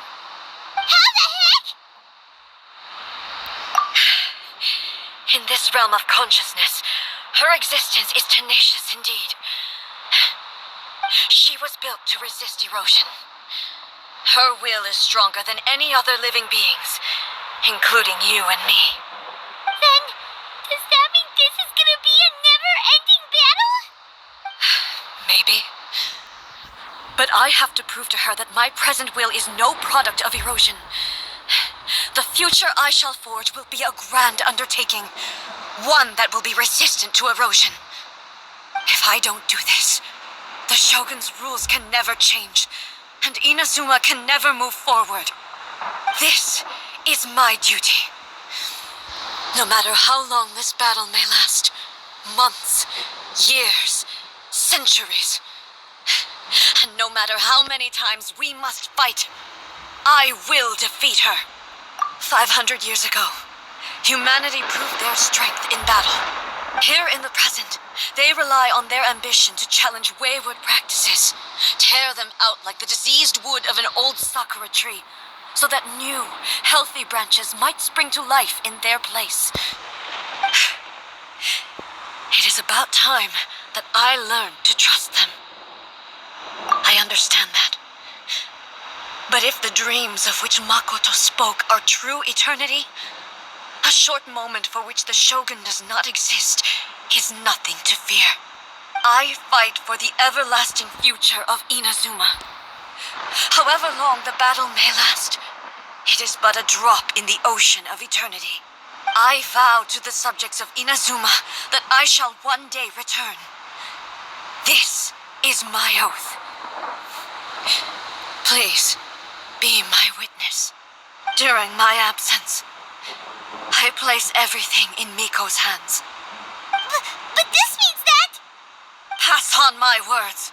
How the heck? In this realm of consciousness, her existence is tenacious indeed. She was built to resist erosion. Her will is stronger than any other living beings, including you and me. Then, does that mean this is gonna be a never-ending battle? Maybe. But I have to prove to her that my present will is no product of erosion. The future I shall forge will be a grand undertaking, one that will be resistant to erosion. If I don't do this, the Shogun's rules can never change, and Inazuma can never move forward. This is my duty. No matter how long this battle may last, months, years, centuries, and no matter how many times we must fight, I will defeat her. 500 years ago, humanity proved their strength in battle. Here in the present, they rely on their ambition to challenge wayward practices, tear them out like the diseased wood of an old sakura tree, so that new, healthy branches might spring to life in their place. It is about time that I learned to trust them. I understand that. But if the dreams of which Makoto spoke are true eternity, a short moment for which the Shogun does not exist is nothing to fear. I fight for the everlasting future of Inazuma. However long the battle may last, it is but a drop in the ocean of eternity. I vow to the subjects of Inazuma that I shall one day return. This is my oath. Please, be my witness. During my absence, I place everything in Miko's hands. But this means that... Pass on my words.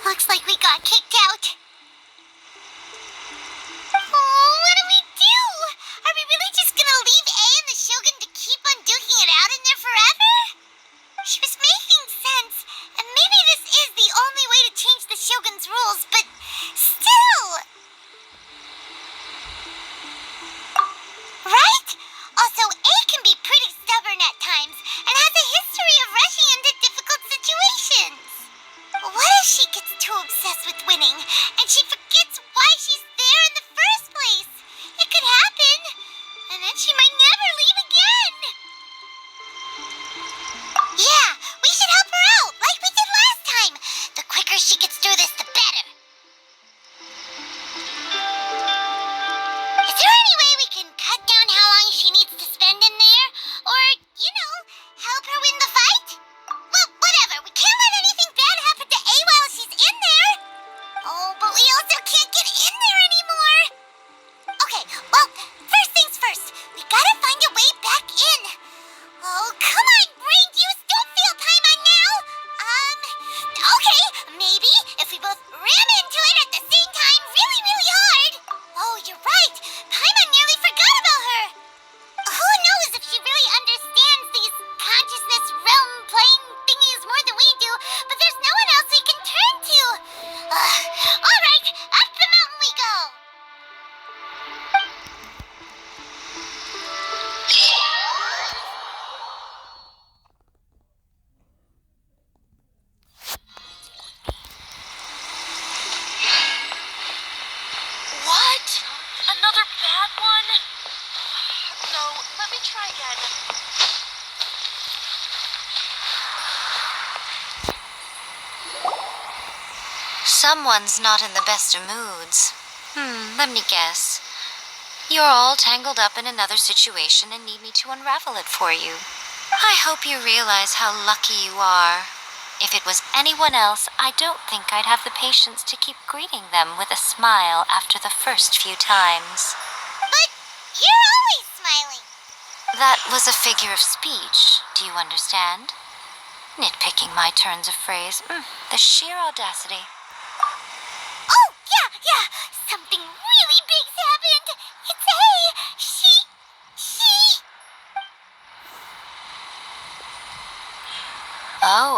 Looks like we got kicked out. Oh, what do we do? Are we really just gonna leave A and the Shogun to keep on duking it out in there forever? She was making sense, and maybe this is the only way to change the Shogun's rules, but still... Right? Also, A can be pretty stubborn at times, and has a history of rushing into difficult situations. What if she gets too obsessed with winning, and she forgets why she's there in the first place? It could happen, and then she might never leave again. Yeah, we should help her out, like we did last time. The quicker she gets through this, the better. Is there any way we can cut down how long she needs to spend in there? Or, help her win the fight? Well, whatever. We can't let anything bad happen to A while she's in there. Oh, but we also can't get in there anymore. Okay, well, first things first. We gotta find a way back in. Oh, come on, brain juice. Don't feel Paimon now. Okay, maybe if we both ram into it at the same time really, really hard. Oh, you're right. Paimon nearly forgot about her. Who knows if she really understands these consciousness realm playing thingies more than we do, but there's no one else we can turn to. All right, up the mountain we go. What? Another bad one? No, let me try again. Someone's not in the best of moods. Let me guess. You're all tangled up in another situation and need me to unravel it for you. I hope you realize how lucky you are. If it was anyone else, I don't think I'd have the patience to keep greeting them with a smile after the first few times. But you're always smiling. That was a figure of speech, do you understand? Nitpicking my turns of phrase. The sheer audacity.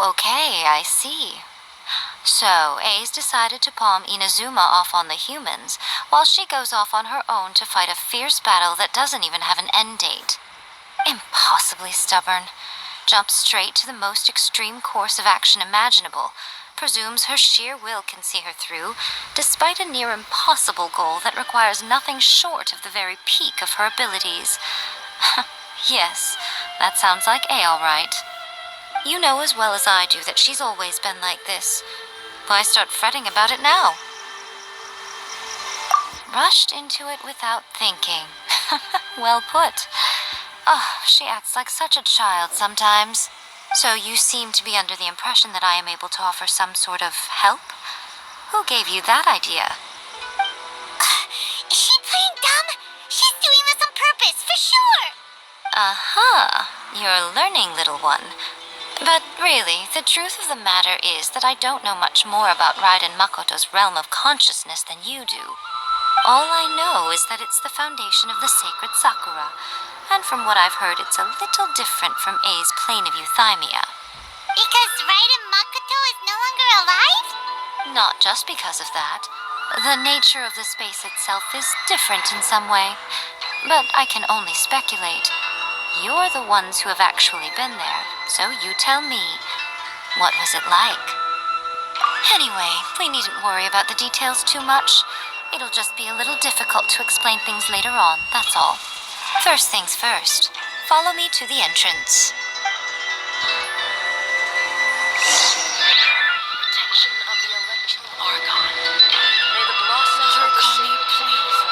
Oh, okay, I see. So, A's decided to palm Inazuma off on the humans, while she goes off on her own to fight a fierce battle that doesn't even have an end date. Impossibly stubborn. Jumps straight to the most extreme course of action imaginable. Presumes her sheer will can see her through, despite a near impossible goal that requires nothing short of the very peak of her abilities. Yes, that sounds like A all right. You know as well as I do that she's always been like this. Why start fretting about it now? Rushed into it without thinking. Well put. Oh, she acts like such a child sometimes. So you seem to be under the impression that I am able to offer some sort of help? Who gave you that idea? Is she playing dumb? She's doing this on purpose, for sure. Aha, you're learning, little one. But really, the truth of the matter is that I don't know much more about Raiden Makoto's realm of consciousness than you do. All I know is that it's the foundation of the sacred Sakura, and from what I've heard, it's a little different from A's plane of euthymia. Because Raiden Makoto is no longer alive? Not just because of that. The nature of the space itself is different in some way, but I can only speculate. You're the ones who have actually been there, so you tell me, what was it like? Anyway, we needn't worry about the details too much. It'll just be a little difficult to explain things later on, that's all. First things first, follow me to the entrance. Protection of the Electro Argon. May the blossoms of the sea please.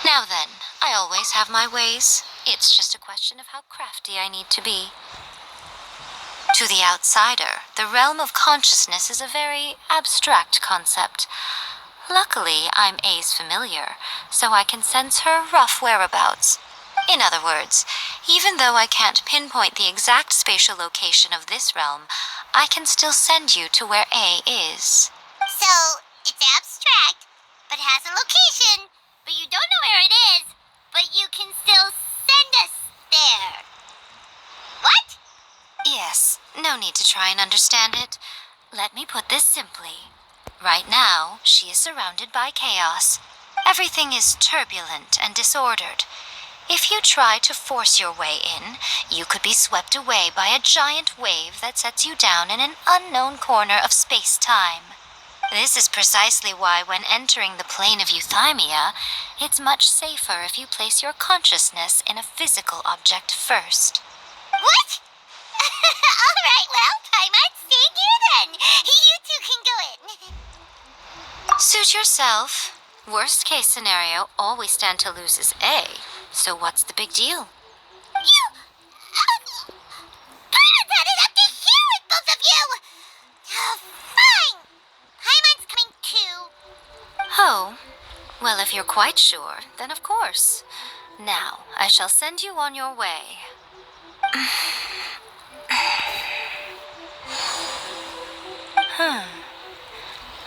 Now then, I always have my ways. It's just a question of how crafty I need to be. To the outsider, the realm of consciousness is a very abstract concept. Luckily, I'm A's familiar, so I can sense her rough whereabouts. In other words, even though I can't pinpoint the exact spatial location of this realm, I can still send you to where A is. So, it's abstract, but has a location, but you don't know where it is, but you can still send us there. What? Yes, no need to try and understand it. Let me put this simply. Right now, she is surrounded by chaos. Everything is turbulent and disordered. If you try to force your way in, you could be swept away by a giant wave that sets you down in an unknown corner of space-time. This is precisely why when entering the plane of euthymia, it's much safer if you place your consciousness in a physical object first. What? Alright, well, Paimon, stay here then. You two can go in. Suit yourself. Worst case scenario, all we stand to lose is A. So what's the big deal? You... Paimon's had it up to here with both of you! Fine! Paimon's coming too. Oh, well, if you're quite sure, then of course. Now, I shall send you on your way.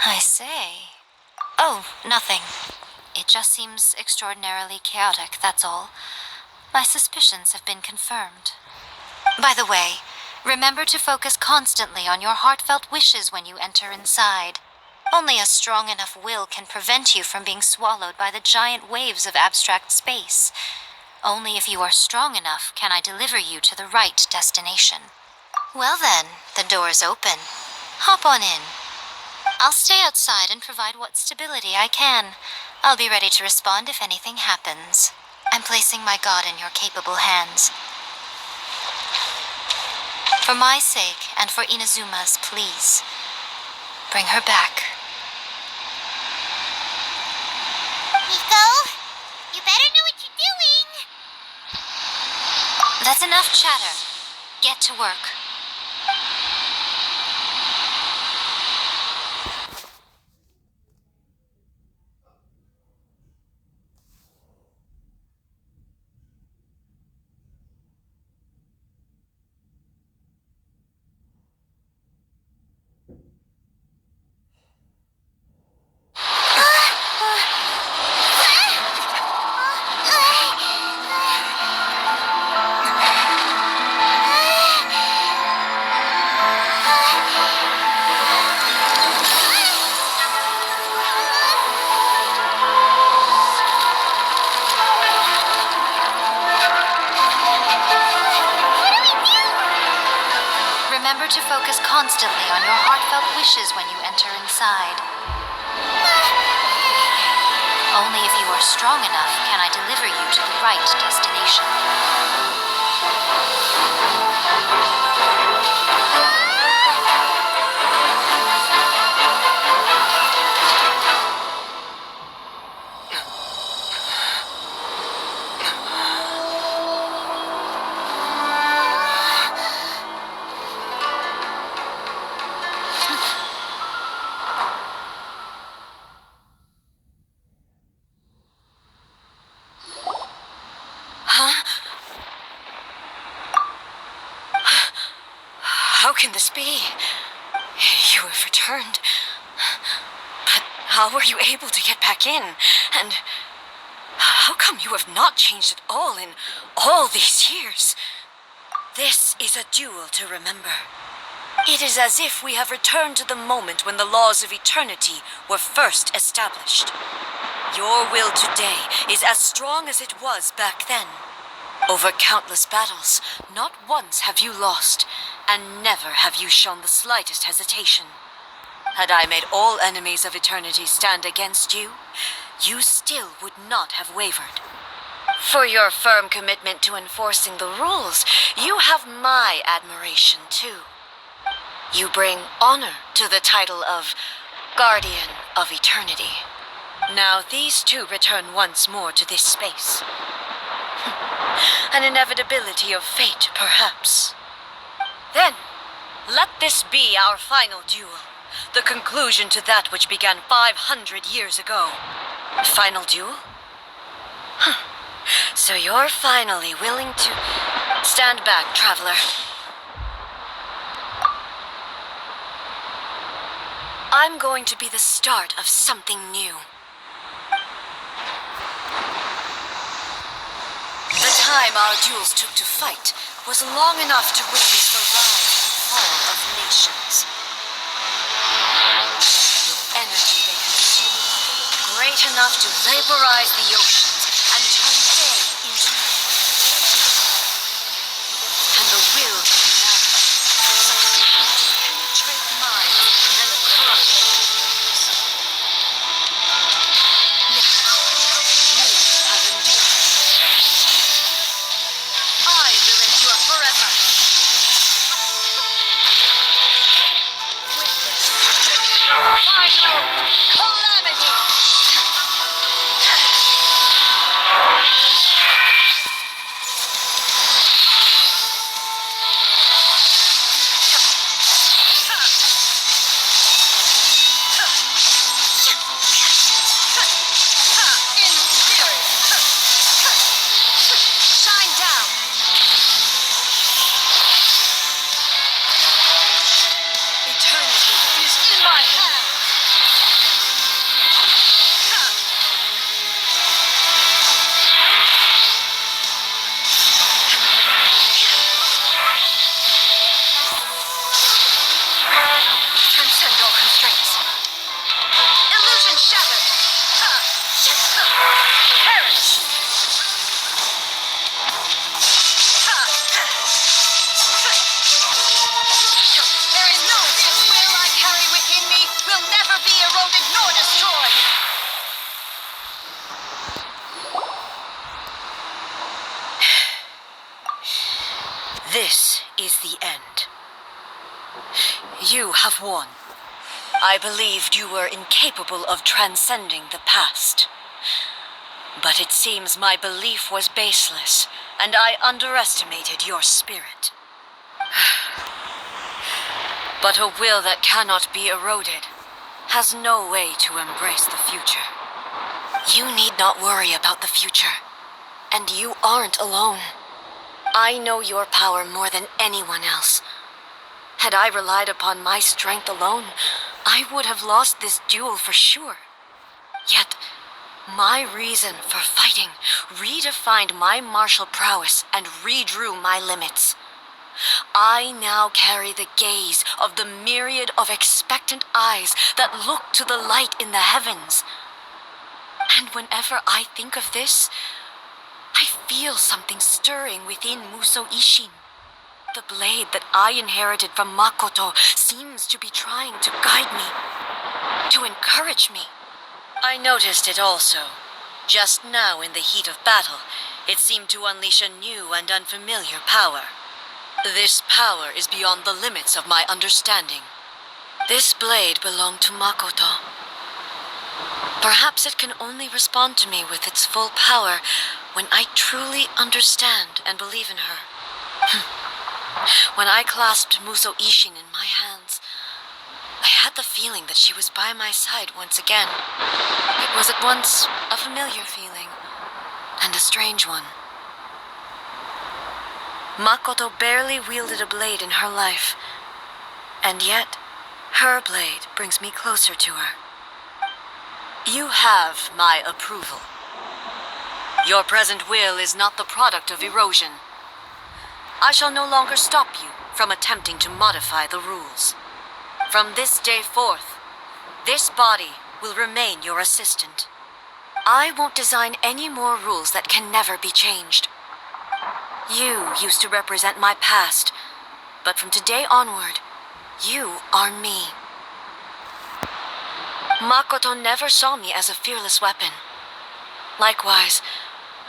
I say. Oh, nothing. It just seems extraordinarily chaotic, that's all. My suspicions have been confirmed. By the way, remember to focus constantly on your heartfelt wishes when you enter inside. Only a strong enough will can prevent you from being swallowed by the giant waves of abstract space. Only if you are strong enough can I deliver you to the right destination. Well then, the door is open. Hop on in. I'll stay outside and provide what stability I can. I'll be ready to respond if anything happens. I'm placing my god in your capable hands. For my sake and for Inazuma's, please, bring her back. Nico, you better know what you're doing. That's enough chatter. Get to work. Remember to focus constantly on your heartfelt wishes when you enter inside. Only if you are strong enough can I deliver you to the right destination. How can this be? You have returned. But how were you able to get back in? And how come you have not changed at all in all these years? This is a duel to remember. It is as if we have returned to the moment when the laws of eternity were first established. Your will today is as strong as it was back then. Over countless battles, not once have you lost, and never have you shown the slightest hesitation. Had I made all enemies of eternity stand against you, you still would not have wavered. For your firm commitment to enforcing the rules, you have my admiration too. You bring honor to the title of Guardian of Eternity. Now these two return once more to this space. An inevitability of fate, perhaps. Then, let this be our final duel. The conclusion to that which began 500 years ago. Final duel? So you're finally willing to stand back, traveler. I'm going to be the start of something new. The time our duels took to fight was long enough to witness the rise and fall of nations. The energy they consume, great enough to vaporize the oceans and turn day into night. And the will of man, sufficient to penetrate minds and crush dreams. Yet, you have endured. I will endure forever. Witness final calamity. In fury. Shine down. Eternity is in my hands. end. You have won. I believed you were incapable of transcending the past. But it seems my belief was baseless, and I underestimated your spirit. But a will that cannot be eroded has no way to embrace the future. You need not worry about the future, and you aren't alone. I know your power more than anyone else. Had I relied upon my strength alone, I would have lost this duel for sure. Yet, my reason for fighting redefined my martial prowess and redrew my limits. I now carry the gaze of the myriad of expectant eyes that look to the light in the heavens. And whenever I think of this, I feel something stirring within Musou Ishin. The blade that I inherited from Makoto seems to be trying to guide me, to encourage me. I noticed it also. Just now in the heat of battle, it seemed to unleash a new and unfamiliar power. This power is beyond the limits of my understanding. This blade belonged to Makoto. Perhaps it can only respond to me with its full power when I truly understand and believe in her. When I clasped Musou Ishin in my hands, I had the feeling that she was by my side once again. It was at once a familiar feeling and a strange one. Makoto barely wielded a blade in her life, and yet her blade brings me closer to her. You have my approval. Your present will is not the product of erosion. I shall no longer stop you from attempting to modify the rules. From this day forth, this body will remain your assistant. I won't design any more rules that can never be changed. You used to represent my past, but from today onward, you are me. Makoto never saw me as a fearless weapon. Likewise,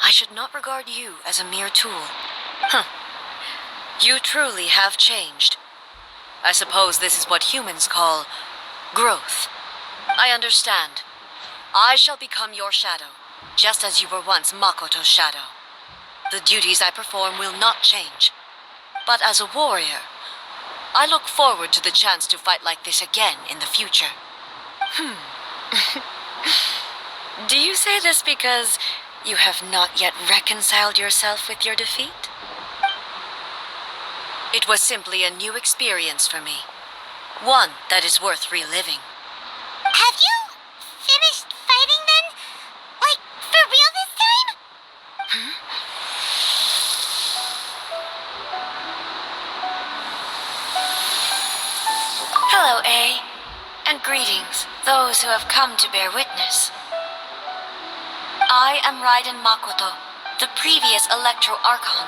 I should not regard you as a mere tool. You truly have changed. I suppose this is what humans call growth. I understand. I shall become your shadow, just as you were once Makoto's shadow. The duties I perform will not change. But as a warrior, I look forward to the chance to fight like this again in the future. Do you say this because you have not yet reconciled yourself with your defeat? It was simply a new experience for me. One that is worth reliving. Have you finished fighting then? Like, for real this time? Hello, A. And greetings, those who have come to bear witness. I am Raiden Makoto, the previous Electro Archon,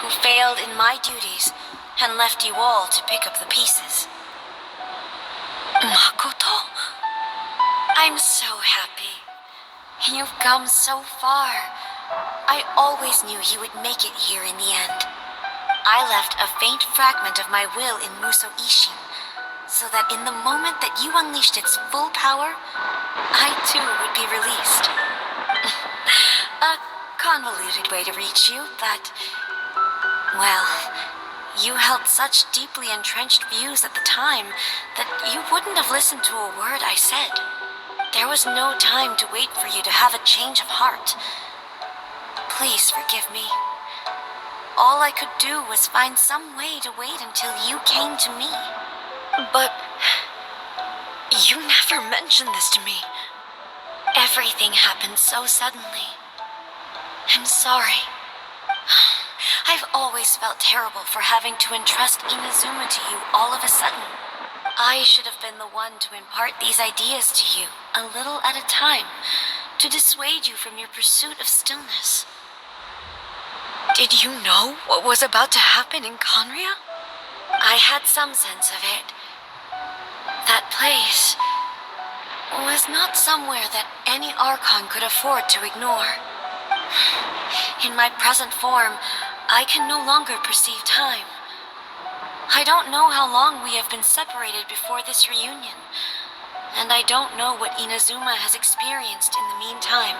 who failed in my duties and left you all to pick up the pieces. Makoto? I'm so happy. You've come so far. I always knew you would make it here in the end. I left a faint fragment of my will in Musou Ishin, so that in the moment that you unleashed its full power, I too would be released. A convoluted way to reach you, but... well, you held such deeply entrenched views at the time that you wouldn't have listened to a word I said. There was no time to wait for you to have a change of heart. Please forgive me. All I could do was find some way to wait until you came to me. But you never mentioned this to me. Everything happened so suddenly. I'm sorry. I've always felt terrible for having to entrust Inazuma to you all of a sudden. I should have been the one to impart these ideas to you, a little at a time, to dissuade you from your pursuit of stillness. Did you know what was about to happen in Conria? I had some sense of it. That place was not somewhere that any Archon could afford to ignore. In my present form, I can no longer perceive time. I don't know how long we have been separated before this reunion, and I don't know what Inazuma has experienced in the meantime.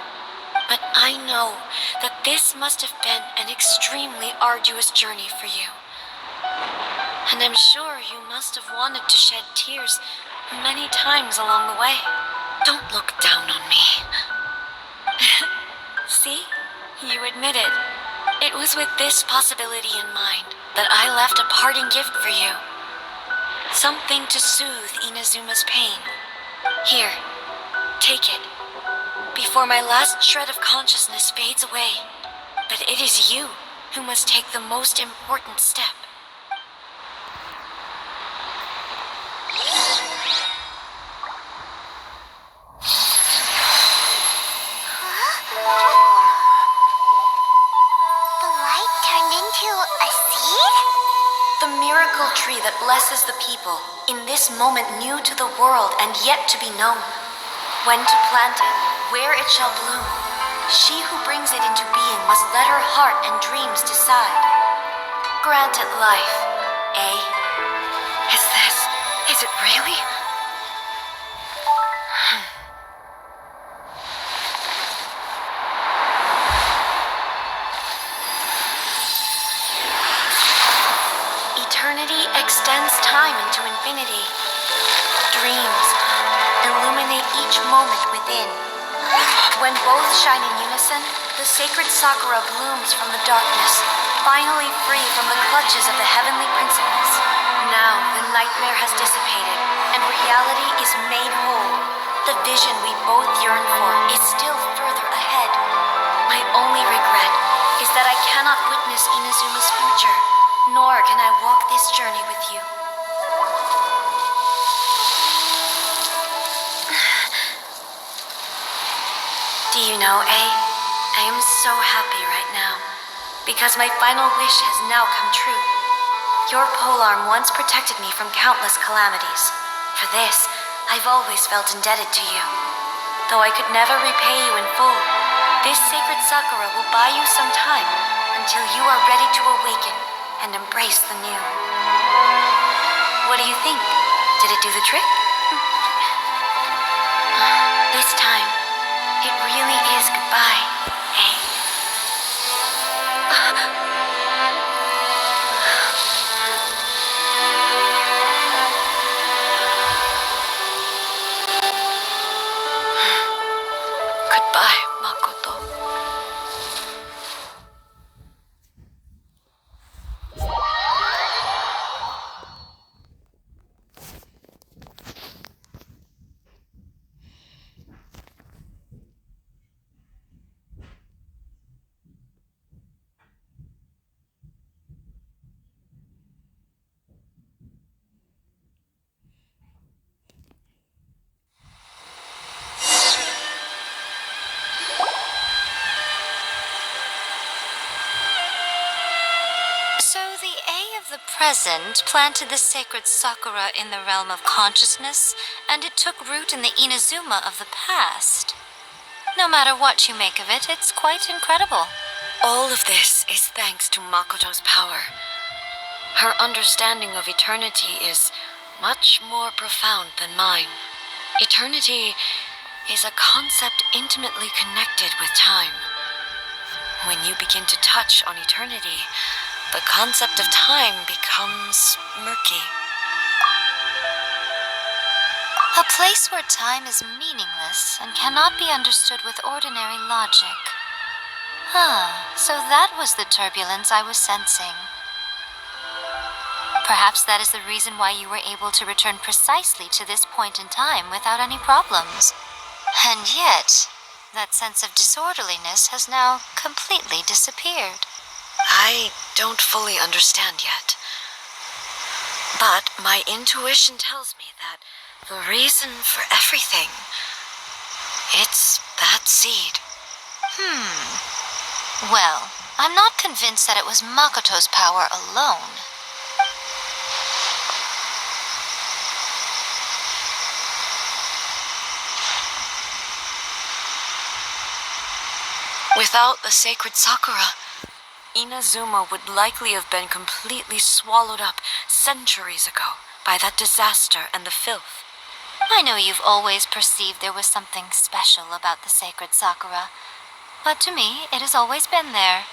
But I know that this must have been an extremely arduous journey for you. And I'm sure you must have wanted to shed tears many times along the way. Don't look down on me. See? You admit it. It was with this possibility in mind that I left a parting gift for you. Something to soothe Inazuma's pain. Here, take it. Before my last shred of consciousness fades away. But it is you who must take the most important step. The light turned into a seed? The miracle tree that blesses the people, in this moment new to the world and yet to be known. When to plant it, where it shall bloom. She who brings it into being must let her heart and dreams decide. Grant it life, eh? Is it really? Eternity extends time into infinity. Dreams illuminate each moment within. When both shine in unison, the sacred Sakura blooms from the darkness, finally free from the clutches of the heavenly principles. Now the nightmare has dissipated, and reality is made whole. The vision we both yearn for is still further ahead. My only regret is that I cannot witness Inazuma's future, nor can I walk this journey with you. Do you know, I am so happy right now, because my final wish has now come true. Your polearm once protected me from countless calamities. For this, I've always felt indebted to you. Though I could never repay you in full, this sacred Sakura will buy you some time until you are ready to awaken and embrace the new. What do you think? Did it do the trick? This time, it really is goodbye, eh? Goodbye, Makoto. So the A of the present planted the sacred Sakura in the realm of consciousness, and it took root in the Inazuma of the past. No matter what you make of it, it's quite incredible. All of this is thanks to Makoto's power. Her understanding of eternity is much more profound than mine. Eternity is a concept intimately connected with time. When you begin to touch on eternity, the concept of time becomes murky. A place where time is meaningless and cannot be understood with ordinary logic. So that was the turbulence I was sensing. Perhaps that is the reason why you were able to return precisely to this point in time without any problems. And yet, that sense of disorderliness has now completely disappeared. I don't fully understand yet. But my intuition tells me that the reason for everything, it's that seed. Well, I'm not convinced that it was Makoto's power alone. Without the sacred Sakura, Inazuma would likely have been completely swallowed up centuries ago by that disaster and the filth. I know you've always perceived there was something special about the sacred Sakura, but to me, it has always been there.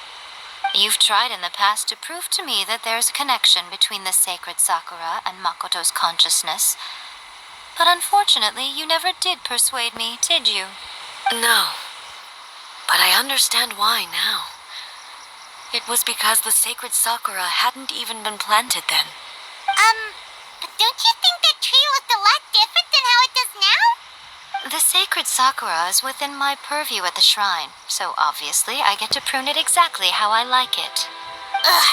You've tried in the past to prove to me that there's a connection between the sacred Sakura and Makoto's consciousness, but unfortunately, you never did persuade me, did you? No, but I understand why now. It was because the sacred Sakura hadn't even been planted then. But don't you think that tree looked a lot different than how it does now? The sacred Sakura is within my purview at the shrine, so obviously I get to prune it exactly how I like it. Ugh.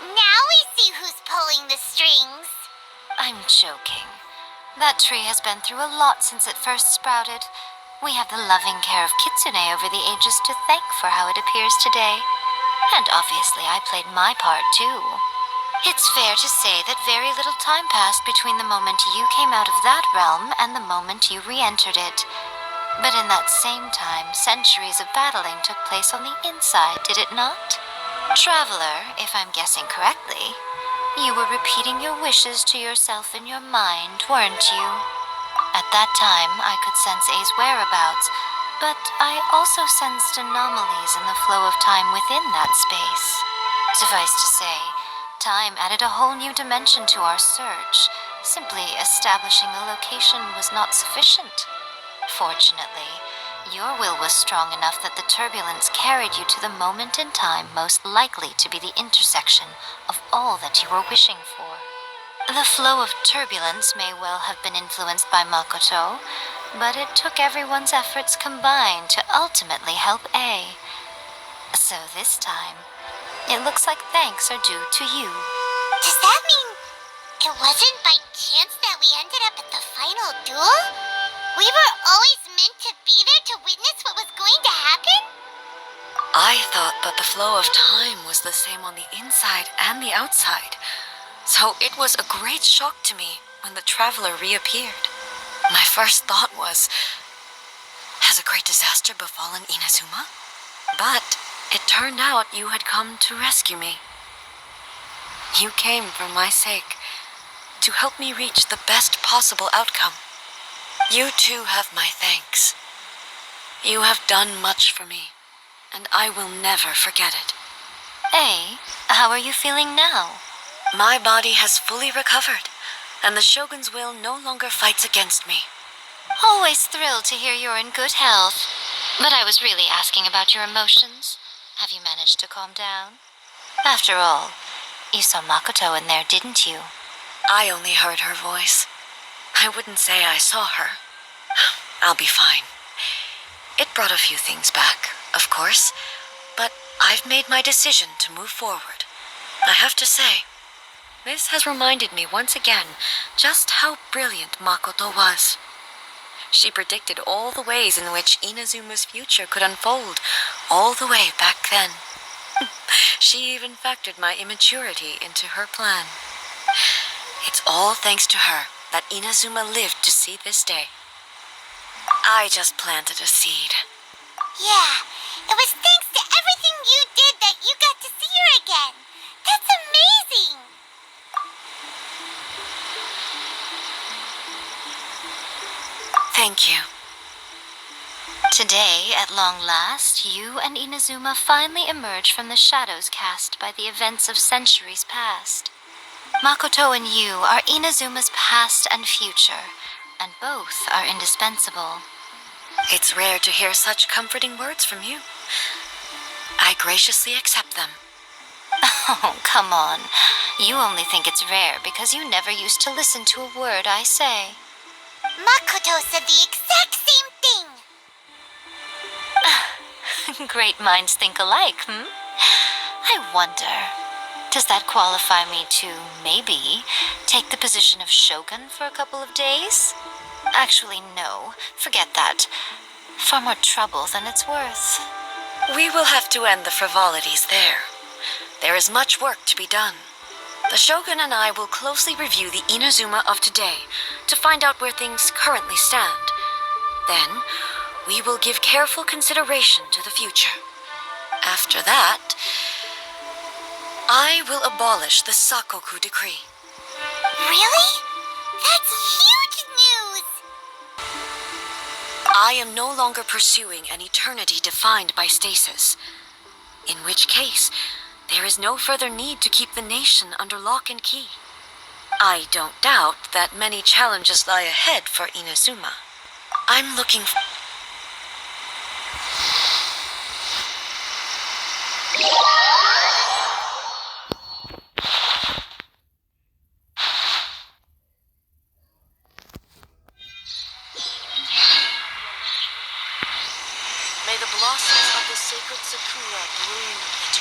Now we see who's pulling the strings. I'm joking. That tree has been through a lot since it first sprouted. We have the loving care of Kitsune over the ages to thank for how it appears today. And obviously I played my part too. It's fair to say that very little time passed between the moment you came out of that realm and the moment you re-entered it. But in that same time, centuries of battling took place on the inside, did it not? Traveler, if I'm guessing correctly, you were repeating your wishes to yourself in your mind, weren't you? At that time, I could sense A's whereabouts, but I also sensed anomalies in the flow of time within that space. Suffice to say, time added a whole new dimension to our search. Simply establishing the location was not sufficient. Fortunately, your will was strong enough that the turbulence carried you to the moment in time most likely to be the intersection of all that you were wishing for. The flow of turbulence may well have been influenced by Makoto, but it took everyone's efforts combined to ultimately help A. So this time, it looks like thanks are due to you. Does that mean it wasn't by chance that we ended up at the final duel? We were always meant to be there to witness what was going to happen? I thought that the flow of time was the same on the inside and the outside, so it was a great shock to me when the traveler reappeared. My first thought was, has a great disaster befallen Inazuma? But it turned out you had come to rescue me. You came for my sake, to help me reach the best possible outcome. You too have my thanks. You have done much for me, and I will never forget it. A, how are you feeling now? My body has fully recovered, and the Shogun's will no longer fights against me. Always thrilled to hear you're in good health. But I was really asking about your emotions. Have you managed to calm down? After all, you saw Makoto in there, didn't you? I only heard her voice. I wouldn't say I saw her. I'll be fine. It brought a few things back, of course, but I've made my decision to move forward. I have to say, this has reminded me once again just how brilliant Makoto was. She predicted all the ways in which Inazuma's future could unfold, all the way back then. She even factored my immaturity into her plan. It's all thanks to her that Inazuma lived to see this day. I just planted a seed. Yeah, it was thanks to everything you did that you got to see her again. That's amazing! Thank you. Today, at long last, you and Inazuma finally emerge from the shadows cast by the events of centuries past. Makoto and you are Inazuma's past and future, and both are indispensable. It's rare to hear such comforting words from you. I graciously accept them. Oh, come on. You only think it's rare because you never used to listen to a word I say. Makoto said the exact same thing! Great minds think alike, I wonder, does that qualify me to, maybe, take the position of Shogun for a couple of days? Actually, no. Forget that. Far more trouble than it's worth. We will have to end the frivolities there. There is much work to be done. The Shogun and I will closely review the Inazuma of today to find out where things currently stand. Then, we will give careful consideration to the future. After that, I will abolish the Sakoku decree. Really? That's huge news! I am no longer pursuing an eternity defined by stasis. In which case, there is no further need to keep the nation under lock and key. I don't doubt that many challenges lie ahead for Inazuma. I'm looking for... May the blossoms of the sacred Sakura bloom